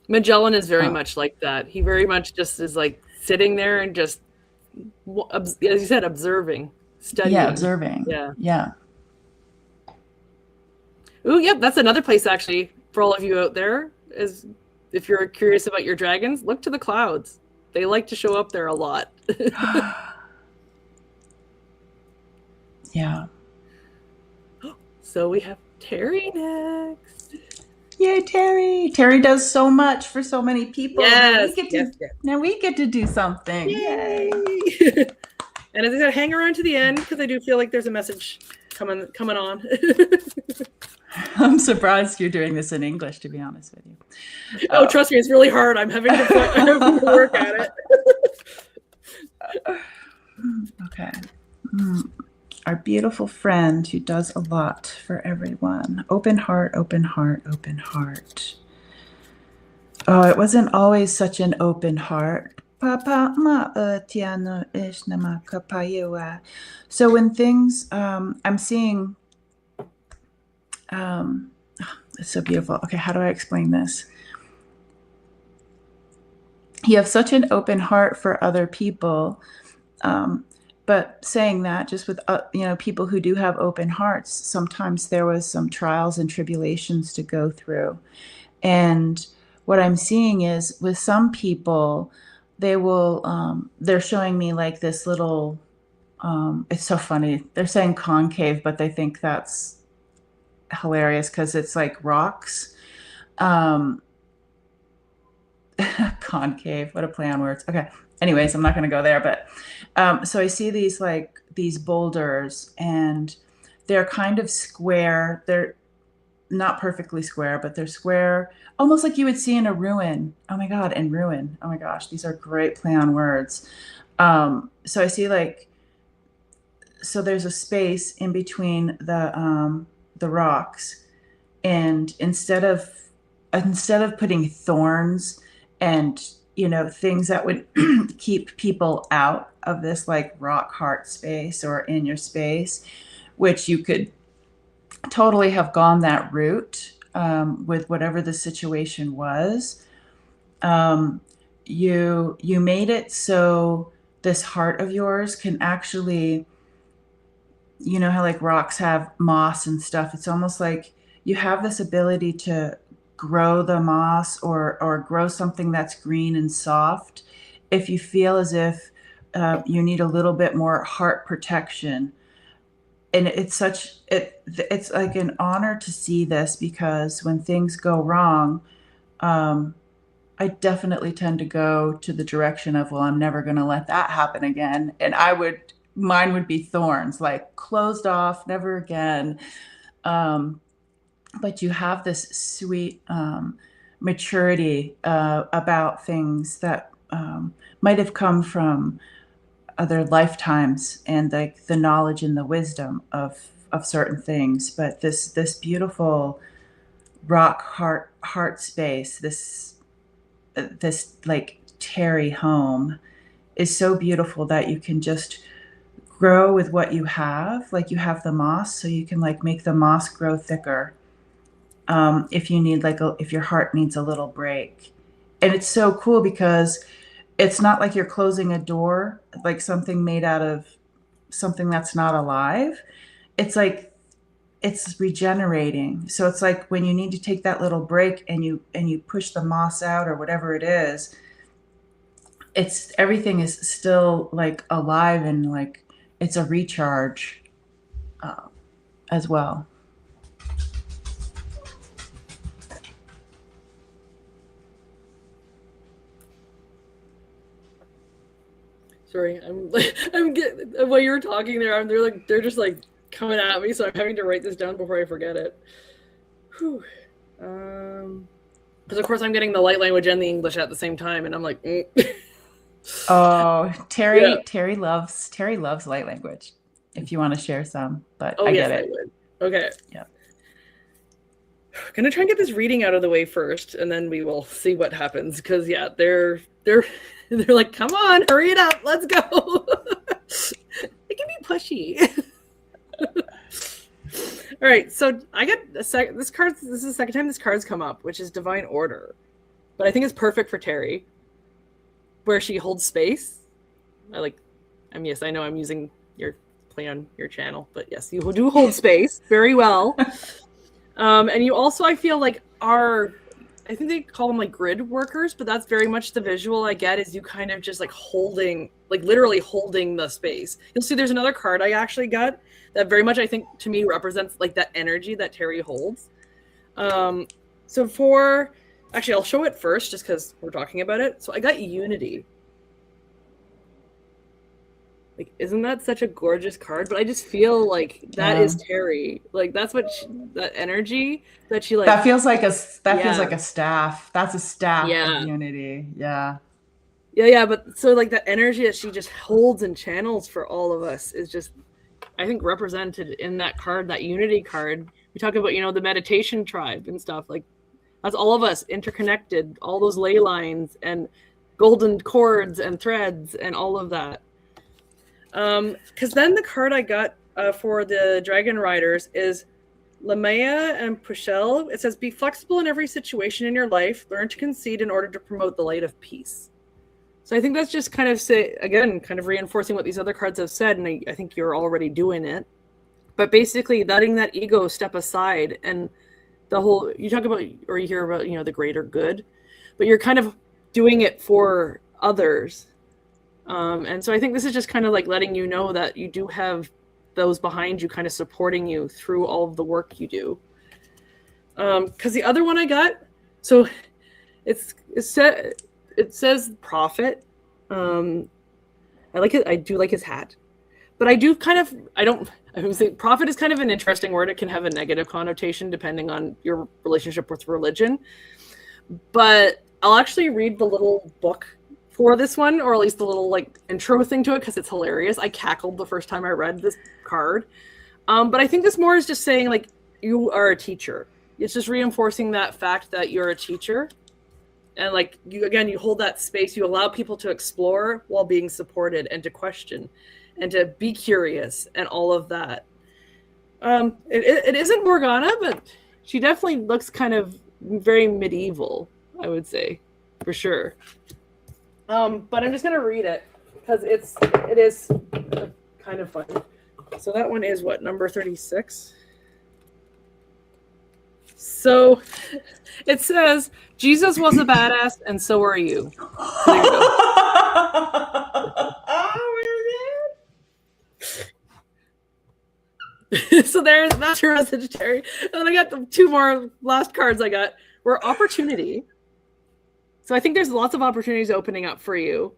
Magellan is very much like that. He very much just is like sitting there and just, as you said, observing. studying. Yeah, observing. Yeah. Yeah. Ooh, yep, that's another place actually for all of you out there. Is if you're curious about your dragons, look to the clouds. They like to show up there a lot. Yeah. So we have Terry next. Yay, Terry. Terry does so much for so many people. Yes, Now we get to do something. Yay. And as I said, hang around to the end because I do feel like there's a message coming on. I'm surprised you're doing this in English, to be honest with you. Oh, trust me, it's really hard. I'm having to work at it. Okay. Our beautiful friend who does a lot for everyone. Open heart, open heart, open heart. Oh, it wasn't always such an open heart. So when things, I'm seeing, it's so beautiful. Okay, how do I explain this? You have such an open heart for other people, but saying that, just with people who do have open hearts, sometimes there was some trials and tribulations to go through. And what I'm seeing is with some people, they will, they're showing me like this little, it's so funny. They're saying concave, but they think that's hilarious because it's like rocks. Concave, what a play on words. Okay. Anyways, I'm not going to go there, but so I see these boulders, and they're kind of square. They're not perfectly square, but they're square, almost like you would see in a ruin. Oh my God, in ruin. Oh my gosh, these are great play on words. So I see so there's a space in between the rocks, and instead of putting thorns and things that would keep people out of this like rock heart space or in your space, which you could totally have gone that route with whatever the situation was. You made it so this heart of yours can actually, how like rocks have moss and stuff. It's almost like you have this ability to grow the moss or grow something that's green and soft if you feel as if you need a little bit more heart protection. And it's like an honor to see this, because when things go wrong, I definitely tend to go to the direction of, well, I'm never going to let that happen again. And mine would be thorns, like closed off, never again. But you have this sweet maturity about things that might have come from other lifetimes, and like the knowledge and the wisdom of certain things. But this beautiful rock heart space, this like Terry home, is so beautiful that you can just grow with what you have. Like you have the moss, so you can like make the moss grow thicker. If you need if your heart needs a little break. And it's so cool because it's not like you're closing a door, like something made out of something that's not alive. It's like it's regenerating. So it's like when you need to take that little break and you push the moss out or whatever it is, everything is still like alive, and like it's a recharge as well. Sorry, I'm getting while you were talking there. They're just like coming at me, so I'm having to write this down before I forget it. Whew. Because of course I'm getting the light language and the English at the same time, and I'm like, Oh, Terry loves light language. If you want to share some, but I get it. I would. Okay. Yeah. Gonna try and get this reading out of the way first, and then we will see what happens. Because yeah, they're like, come on, hurry it up, let's go. They can be pushy. All right, so I get this card. This is the second time this card's come up, which is Divine Order, but I think it's perfect for Terry, where she holds space. Yes, I know I'm using your play on your channel. But yes, you do hold space very well. And you also, I feel like, are, I think they call them like grid workers, but that's very much the visual I get, is you kind of just like holding, like literally holding the space. You'll see there's another card I actually got that very much, I think, to me represents like that energy that Terry holds. So for, actually, I'll show it first just because we're talking about it. So I got Unity. Like, isn't that such a gorgeous card? But I just feel like that is Terry. Like, that's what that energy that she like. That feels like a feels like a staff. That's a staff Yeah. of Unity. Yeah. Yeah. But so like that energy that she just holds and channels for all of us is just, I think, represented in that card, that Unity card. We talk about, you know, the meditation tribe and stuff. Like, that's all of us interconnected, all those ley lines and golden cords and threads and all of that. Because then the card I got for the Dragon Riders is Lamaya and Pushel. It says, be flexible in every situation in your life. Learn to concede in order to promote the light of peace. So I think that's just kind of, kind of reinforcing what these other cards have said, and I think you're already doing it. But basically letting that ego step aside, and the whole, you talk about, or you hear about, you know, the greater good, but you're kind of doing it for others. And so I think this is just kind of like letting you know that you do have those behind you kind of supporting you through all of the work you do. Because the other one I got, so it says prophet. I like it. I do like his hat, but I would say prophet is kind of an interesting word. It can have a negative connotation depending on your relationship with religion. But I'll actually read the little book for this one, or at least the little like intro thing to it, because it's hilarious. I cackled the first time I read this card. But I think this more is just saying like you are a teacher. It's just reinforcing that fact that you're a teacher. And like you hold that space, you allow people to explore while being supported, and to question and to be curious and all of that. It isn't Morgana, but she definitely looks kind of very medieval, I would say, for sure. But I'm just gonna read it because it is kind of fun. So that one is what, number 36? So it says, Jesus was a badass and so are you. So there you go. So that's your message, Terry. And then I got the two more last cards I got were opportunity. So I think there's lots of opportunities opening up for you.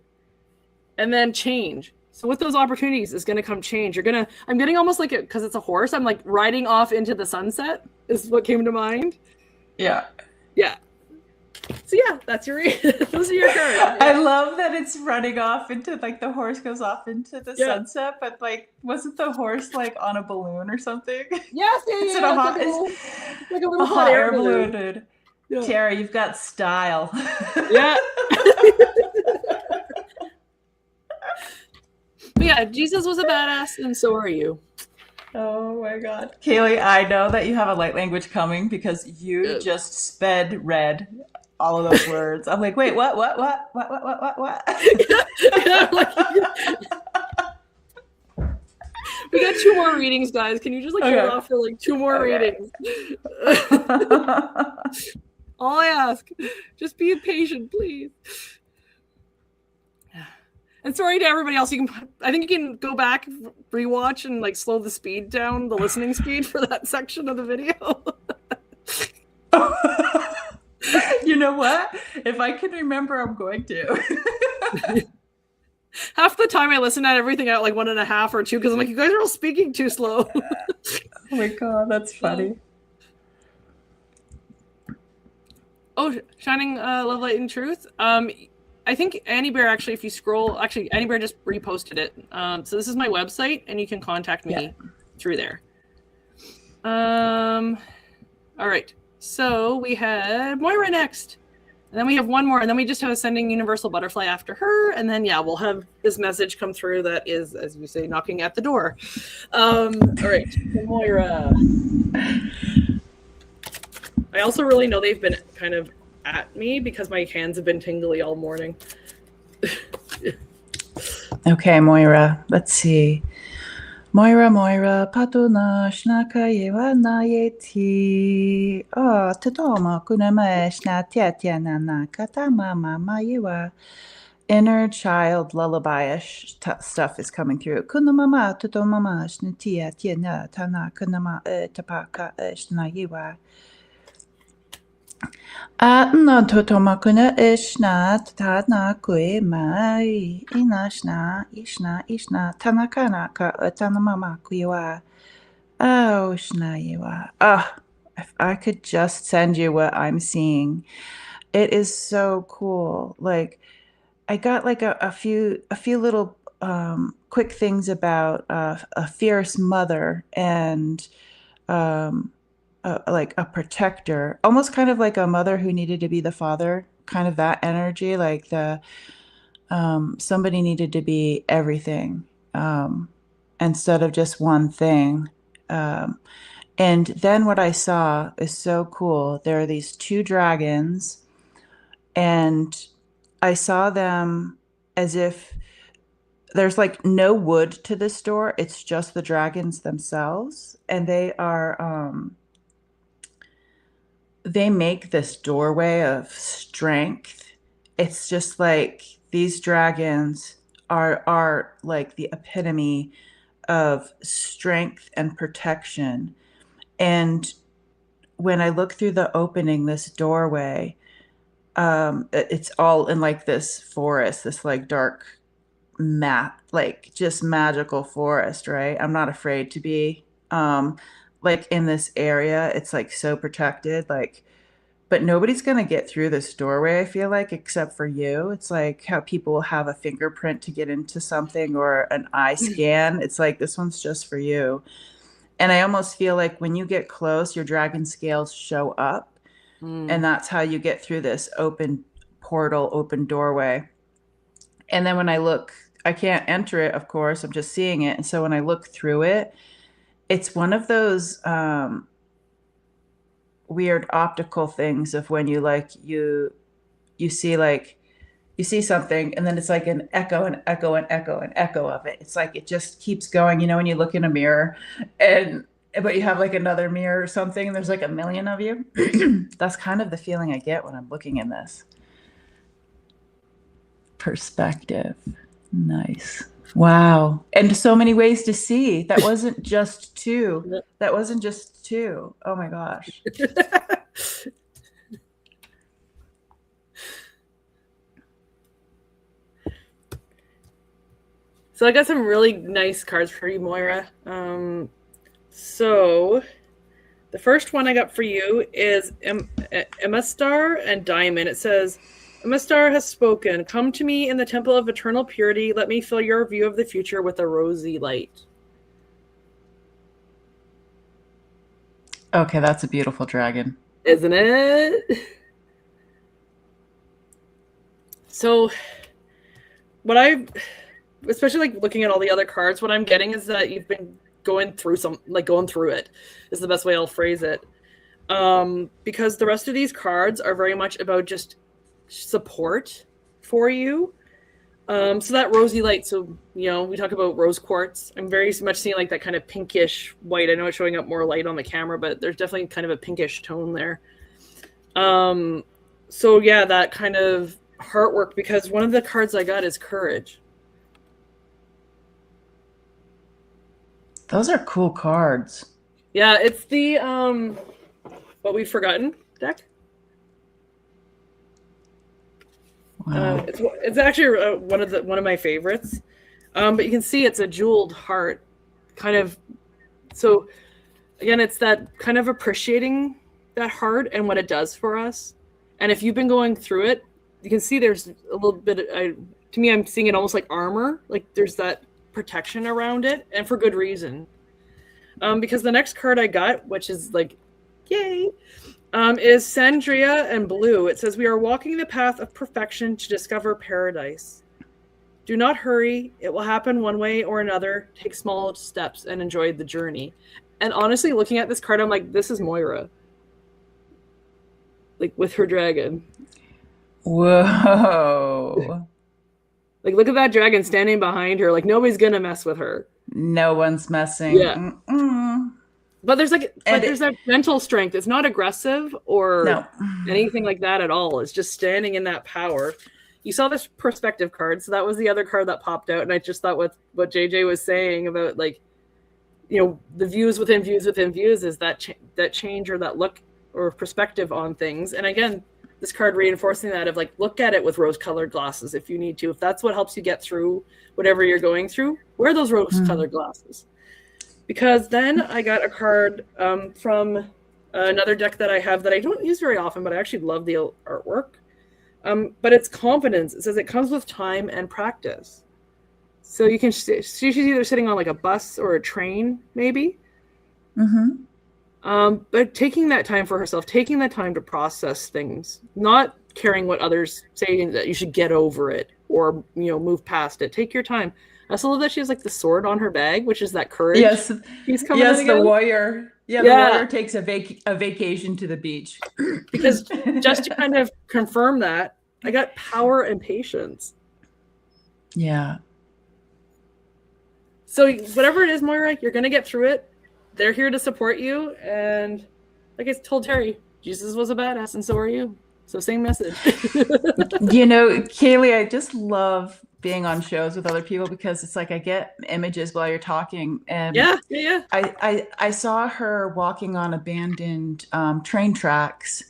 And then change. So with those opportunities is going to come change. I'm getting almost like it, because it's a horse, I'm like riding off into the sunset is what came to mind. Yeah. Yeah. So yeah, that's those are your cards. Yeah. I love that it's running off into, like, the horse goes off into the sunset, but like, wasn't the horse like on a balloon or something? Yes, It's like a little hot air balloon, dude. Yeah. Terry, you've got style. Yeah. But yeah, Jesus was a badass, and so are you. Oh my God. Kaylee, I know that you have a light language coming because you just read all of those words. I'm like, wait, what? We got 2 more readings, guys. Can you just hold off for like 2 more readings? All I ask, just be patient, please. And sorry to everybody else. I think you can go back, rewatch, and like slow the speed down, the listening speed for that section of the video. You know what? If I can remember, I'm going to. Half the time I listen at everything at like 1.5 or 2 because I'm like, you guys are all speaking too slow. Oh my God, that's funny. Oh, Shining Love, Light, and Truth. I think Annie Bear, actually, if you scroll, Annie Bear just reposted it. So this is my website, and you can contact me through there. All right. So we had Moira next. And then we have one more, and then we just have a sending universal butterfly after her. And then, we'll have this message come through that is, as you say, knocking at the door. All right. Moira. I also really know they've been kind of at me because my hands have been tingly all morning. Okay, Moira, let's see. Moira, Moira, patuna, shnaka yewa na yeti. Oh, totoma kunama shna tia na na katama mama yewa. Inner child lullaby-ish stuff is coming through. Kunamama, totomama, shnatia tia na tana kunama tapaka shna yewa. No totoma kuna ishna tatna kue mai inashna ishna tanakana ka tanamama kuiwa. Oh, shnayiwa. Ah, if I could just send you what I'm seeing. It is so cool. Like I got like a few little quick things about a fierce mother and um like a protector, almost kind of like a mother who needed to be the father, kind of that energy, like the somebody needed to be everything instead of just one thing. And then what I saw is so cool. There are these two dragons, and I saw them as if there's like no wood to this door. It's just the dragons themselves, and they make this doorway of strength. It's just like these dragons are like the epitome of strength and protection. And when I look through the opening, this doorway, it's all in like this forest, this like dark map, like just magical forest, right? I'm not afraid to be like in this area. It's like so protected, like but nobody's gonna get through this doorway, I feel like, except for you. It's like how people have a fingerprint to get into something or an eye scan. It's like this one's just for you. And I almost feel like when you get close, your dragon scales show up, and that's how you get through this open portal, open doorway. And then when I look, I can't enter it, of course, I'm just seeing it. And so when I look through it, it's one of those weird optical things of when you like you see like you see something and then it's like an echo and echo and echo and echo of it. It's like it just keeps going, you know, when you look in a mirror and but you have like another mirror or something and there's like a million of you. That's kind of the feeling I get when I'm looking in this perspective. Nice. Wow. And so many ways to see. That wasn't just two. That wasn't just two. Oh my gosh. So I got some really nice cards for you, Moira. So the first one I got for you is Emma Star and Diamond. It says, Emma Star has spoken. Come to me in the temple of eternal purity. Let me fill your view of the future with a rosy light. Okay, that's a beautiful dragon. Isn't it? So what I, especially like looking at all the other cards, what I'm getting is that you've been going through it is the best way I'll phrase it. Because the rest of these cards are very much about just support for you. So that rosy light, so, you know, we talk about rose quartz. I'm very much seeing like that kind of pinkish white. I know it's showing up more light on the camera, but there's definitely kind of a pinkish tone there. So yeah, that kind of heart work, because one of the cards I got is courage. Those are cool cards. Yeah, it's the what we've forgotten deck. Wow. It's actually one of my favorites. But you can see it's a jeweled heart, kind of. So again, it's that kind of appreciating that heart and what it does for us. And if you've been going through it, you can see there's a little bit. To me, I'm seeing it almost like armor. Like there's that protection around it, and for good reason. Because the next card I got, which is like, yay, is Sandria and Blue. It says, we are walking the path of perfection to discover paradise. Do not hurry. It will happen one way or another. Take small steps and enjoy the journey. And honestly, looking at this card, I'm like, this is Moira. Like with her dragon. Whoa. Like, look at that dragon standing behind her. Like, nobody's going to mess with her. No one's messing. Yeah. Mm-mm. But there's like, And there's that mental strength. It's not aggressive or no. anything like that at all. It's just standing in that power. You saw this perspective card, so that was the other card that popped out, and I just thought what JJ was saying about, like, the views within views within views is that change or that look or perspective on things. And again, this card reinforcing that of, like, look at it with rose-colored glasses if you need to. If that's what helps you get through whatever you're going through, wear those rose-colored glasses. Because then I got a card from another deck that I have that I don't use very often, but I actually love the artwork. But it's confidence. It says it comes with time and practice. So you can she's either sitting on like a bus or a train, maybe. But taking that time for herself, taking that time to process things, not caring what others say that you should get over it or move past it. Take your time. I also love that she has like the sword on her bag, which is that courage. Yes, He's coming yes, in the again. warrior. Yeah, the warrior takes a vacation to the beach. Because just to kind of confirm that, I got power and patience. Yeah. So whatever it is, Moira, you're going to get through it. They're here to support you. And like I told Terry, Jesus was a badass, and so are you. So same message. Kaylee, I just love being on shows with other people because it's like I get images while you're talking. And yeah. I saw her walking on abandoned train tracks,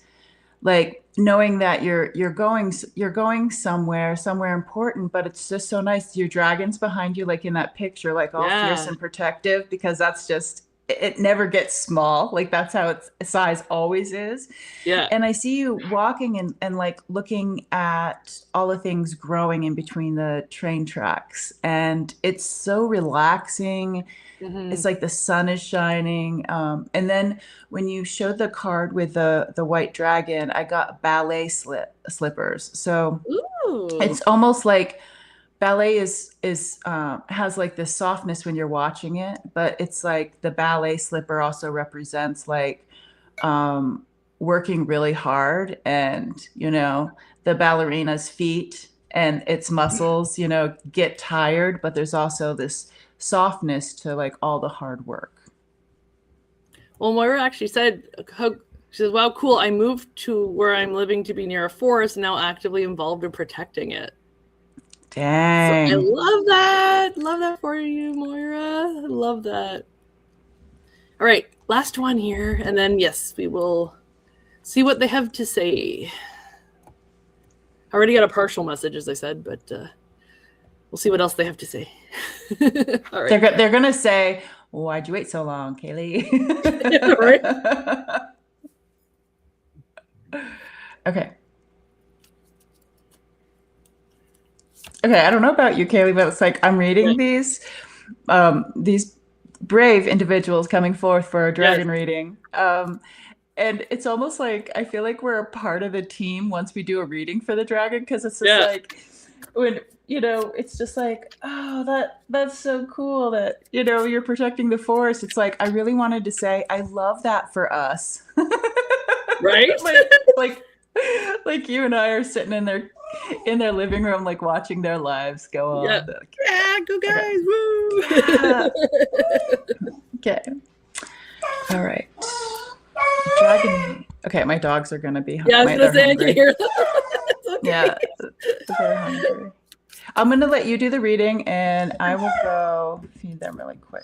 like knowing that you're going somewhere important, but it's just so nice. Your dragon's behind you, like in that picture, like all fierce and protective, because that's just, it never gets small. Like that's how its size always is. Yeah. And I see you walking and like looking at all the things growing in between the train tracks. And it's so relaxing. Mm-hmm. It's like the sun is shining. And then when you showed the card with the white dragon, I got ballet slippers. So it's almost like ballet is has like this softness when you're watching it, but it's like the ballet slipper also represents like working really hard, and the ballerina's feet and its muscles get tired, but there's also this softness to like all the hard work. Well, Moira actually said, she says, wow, cool, I moved to where I'm living to be near a forest, now actively involved in protecting it. Dang. So I love that. Love that for you, Moira. I love that. All right, last one here, and then yes, we will see what they have to say. I already got a partial message, as I said, but we'll see what else they have to say. All right. They're gonna say, "Why'd you wait so long, Kaylee?" Right. Okay. Okay, I don't know about you, Kaylee, but it's like I'm reading these brave individuals coming forth for a dragon reading. And it's almost like I feel like we're a part of a team once we do a reading for the dragon, because it's just like when it's just like, oh, that's so cool that you're protecting the forest. It's like I really wanted to say I love that for us. Right? like you and I are sitting in their living room, like watching their lives go on. Yeah, go guys! Okay. Woo! Okay. All right. Dragon. Okay, my dogs are gonna be hungry. Yeah, I was gonna say, I can hear them. Okay. Yeah, they're hungry. I'm gonna let you do the reading, and I will go feed them really quick.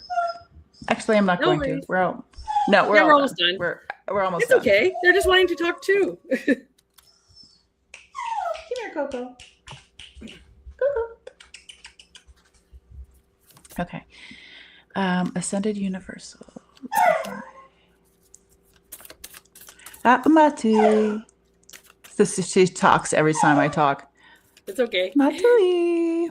Actually, I'm not going to. We're almost done. We're almost done. It's okay. They're just wanting to talk too. Come here, Coco. Coco. Okay. Ascended Universal. Matui. She talks every time I talk. It's okay. Matui.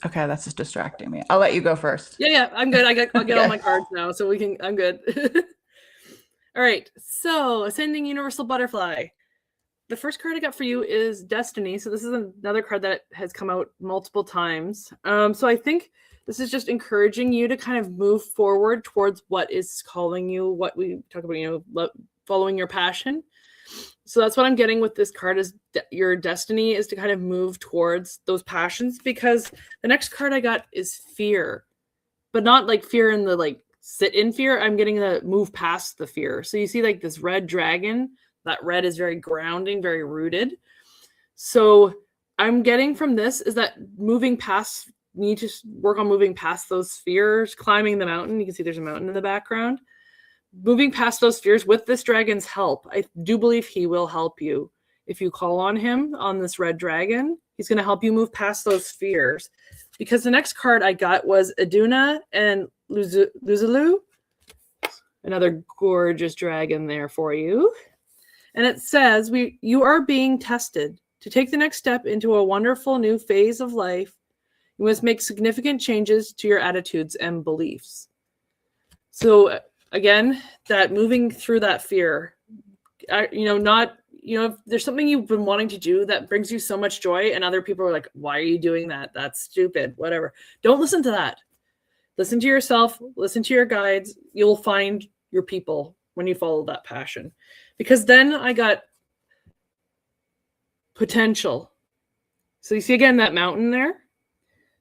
Okay, that's just distracting me. I'll let you go first. Yeah, I'm good. I'll get all my cards now, so I'm good. All right, so Ascending Universal Butterfly. The first card I got for you is Destiny. So this is another card that has come out multiple times. So I think this is just encouraging you to kind of move forward towards what is calling you, what we talk about, following your passion. So that's what I'm getting with this card is your destiny is to kind of move towards those passions, because the next card I got is fear, but not like fear in the like sit in fear. I'm getting the move past the fear. So you see like this red dragon, that red is very grounding, very rooted. So I'm getting from this is that moving past, you need to work on moving past those fears, climbing the mountain. You can see there's a mountain in the background. Moving past those fears with this dragon's help. I do believe he will help you. If you call on him, on this red dragon, he's going to help you move past those fears. Because the next card I got was Aduna and Luzulu. Another gorgeous dragon there for you. And it says, you are being tested. To take the next step into a wonderful new phase of life, you must make significant changes to your attitudes and beliefs. So again, that moving through that fear, if there's something you've been wanting to do that brings you so much joy and other people are like, why are you doing that? That's stupid, whatever. Don't listen to that. Listen to yourself, listen to your guides. You'll find your people when you follow that passion. Because then I got potential. So you see again that mountain there?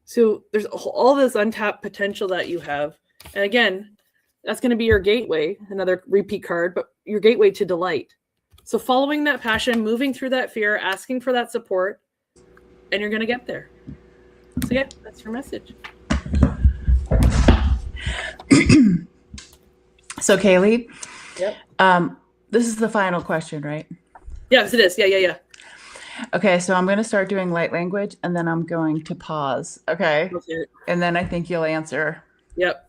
So there's all this untapped potential that you have. And again, that's going to be your gateway, another repeat card, but your gateway to delight. So following that passion, moving through that fear, asking for that support, and you're going to get there. So yeah, that's your message. So Kaylee, yep. This is the final question, right? Yes, it is. Yeah. Okay, so I'm going to start doing light language, and then I'm going to pause. Okay. And then I think you'll answer. Yep.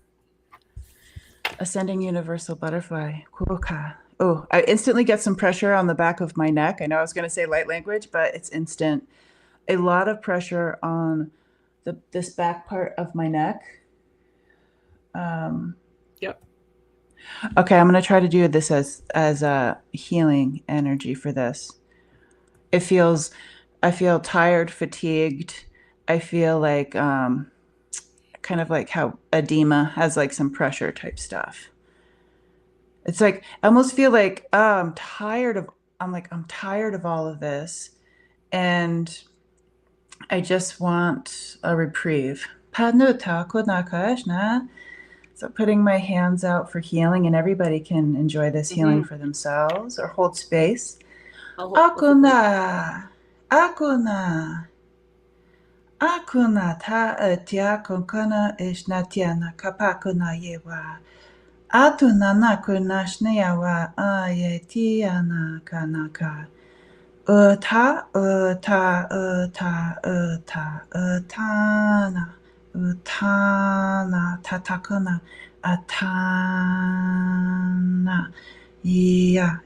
Ascending universal butterfly. Kuroka. Oh, I instantly get some pressure on the back of my neck. I know I was going to say light language, but it's instant. A lot of pressure on this back part of my neck. Yep. Okay, I'm going to try to do this as a healing energy for this. I feel tired, fatigued. I feel like kind of like how edema has like some pressure type stuff. It's like I almost feel like I'm tired of all of this, and I just want a reprieve. So putting my hands out for healing, and everybody can enjoy this healing for themselves or hold space. Akuna ta etia konkana ishnatiana kapakuna yewa. Atuna nakuna shneyawa ayetiana kanaka. Utana. Utana tatakuna. Atana. Yeah.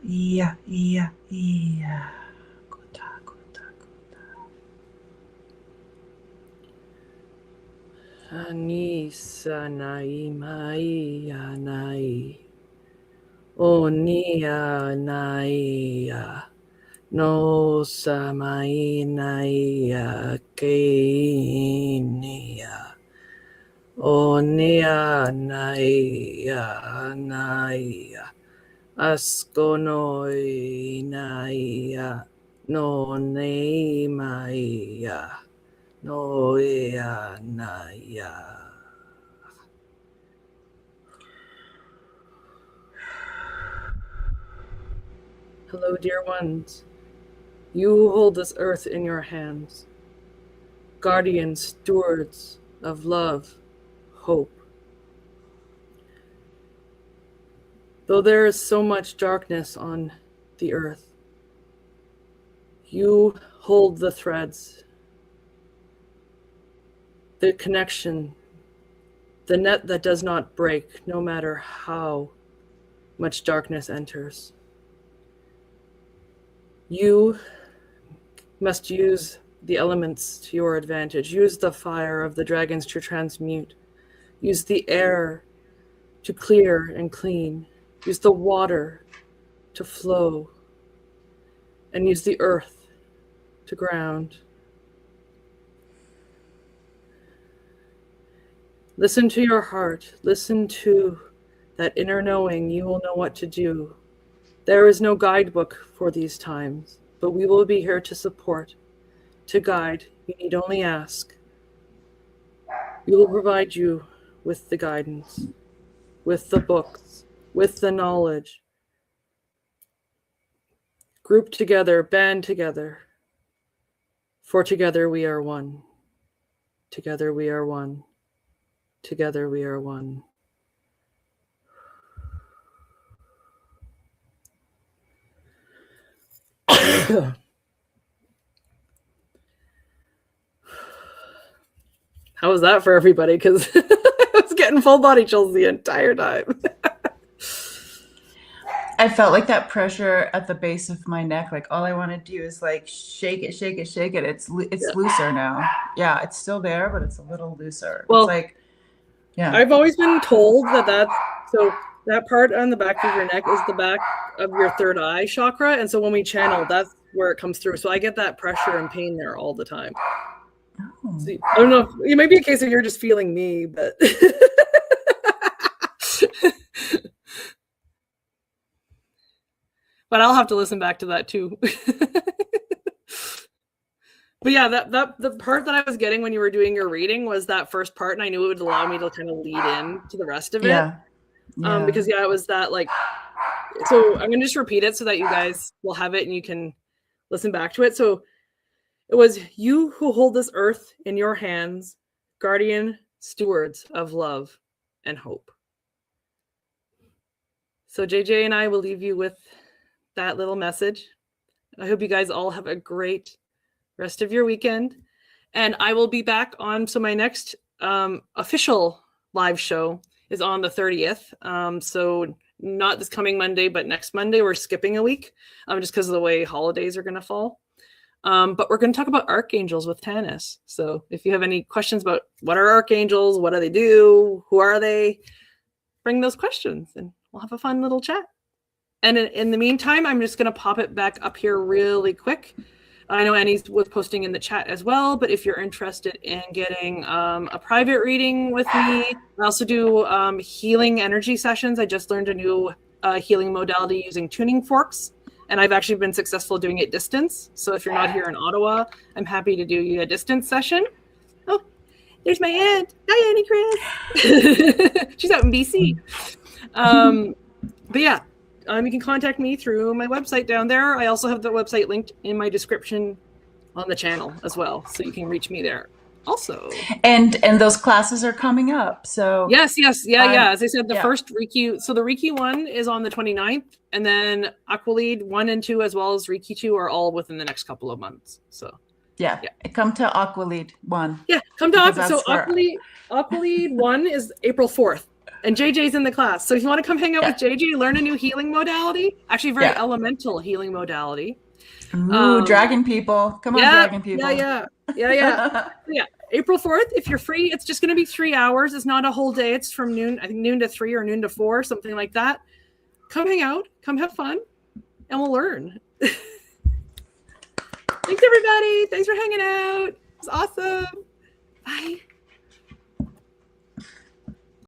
Anisa nai mai anai. Onia naia. No samai naia keinia. Onia naia naia. Askonoi naia. No ne maia. No ea naya. Hello, dear ones. You who hold this earth in your hands, guardians, stewards of love, hope. Though there is so much darkness on the earth, you hold the threads, the connection, the net that does not break, no matter how much darkness enters. You must use the elements to your advantage. Use the fire of the dragons to transmute. Use the air to clear and clean. Use the water to flow. And use the earth to ground. Listen to your heart. Listen to that inner knowing. You will know what to do. There is no guidebook for these times, but we will be here to support, to guide. You need only ask. We will provide you with the guidance, with the books, with the knowledge. Group together, band together. For together we are one. Together we are one. Together we are one. How was that for everybody? Because I was getting full body chills the entire time. I felt like that pressure at the base of my neck. Like all I want to do is like shake it, shake it, shake it. It's looser now. Yeah, it's still there, but it's a little looser. Well, it's like, yeah. I've always been told that part on the back of your neck is the back of your third eye chakra, and so when we channel, that's where it comes through. So I get that pressure and pain there all the time. Oh. So I don't know if it might be a case of you're just feeling me, but but I'll have to listen back to that too. But yeah, that the part that I was getting when you were doing your reading was that first part, and I knew it would allow me to kind of lead in to the rest of it. Yeah. Because it was that like. So I'm gonna just repeat it so that you guys will have it and you can listen back to it. So it was, you who hold this earth in your hands, guardian stewards of love and hope. So JJ and I will leave you with that little message. I hope you guys all have a great rest of your weekend. And I will be back on, so my next official live show is on the 30th. So not this coming Monday, but next Monday. We're skipping a week just because of the way holidays are going to fall. But we're going to talk about archangels with Tanis. So if you have any questions about what are archangels, what do they do, who are they, bring those questions and we'll have a fun little chat. And in the meantime, I'm just going to pop it back up here really quick. I know Annie was posting in the chat as well, but if you're interested in getting a private reading with me, I also do healing energy sessions. I just learned a new healing modality using tuning forks, and I've actually been successful doing it distance. So if you're not here in Ottawa, I'm happy to do you a distance session. Oh, there's my aunt. Hi, Annie Chris. She's out in BC. But yeah. You can contact me through my website down there. I also have the website linked in my description on the channel as well, so you can reach me there also. And those classes are coming up. So yes. Yeah. As I said, the first Reiki, so the Reiki 1 is on the 29th, and then Aqualead 1 and 2 as well as Reiki 2 are all within the next couple of months. So yeah. Come to Aqualead 1. Yeah, come to Aqualead. So Aqualead 1 is April 4th. And JJ's in the class. So if you want to come hang out with JJ, learn a new healing modality, actually a very elemental healing modality. Ooh, dragon people. Come on, dragon people. Yeah. April 4th, if you're free, it's just going to be 3 hours. It's not a whole day. It's from noon, I think noon to 3 or noon to 4, something like that. Come hang out, come have fun, and we'll learn. Thanks, everybody. Thanks for hanging out. It was awesome. Bye.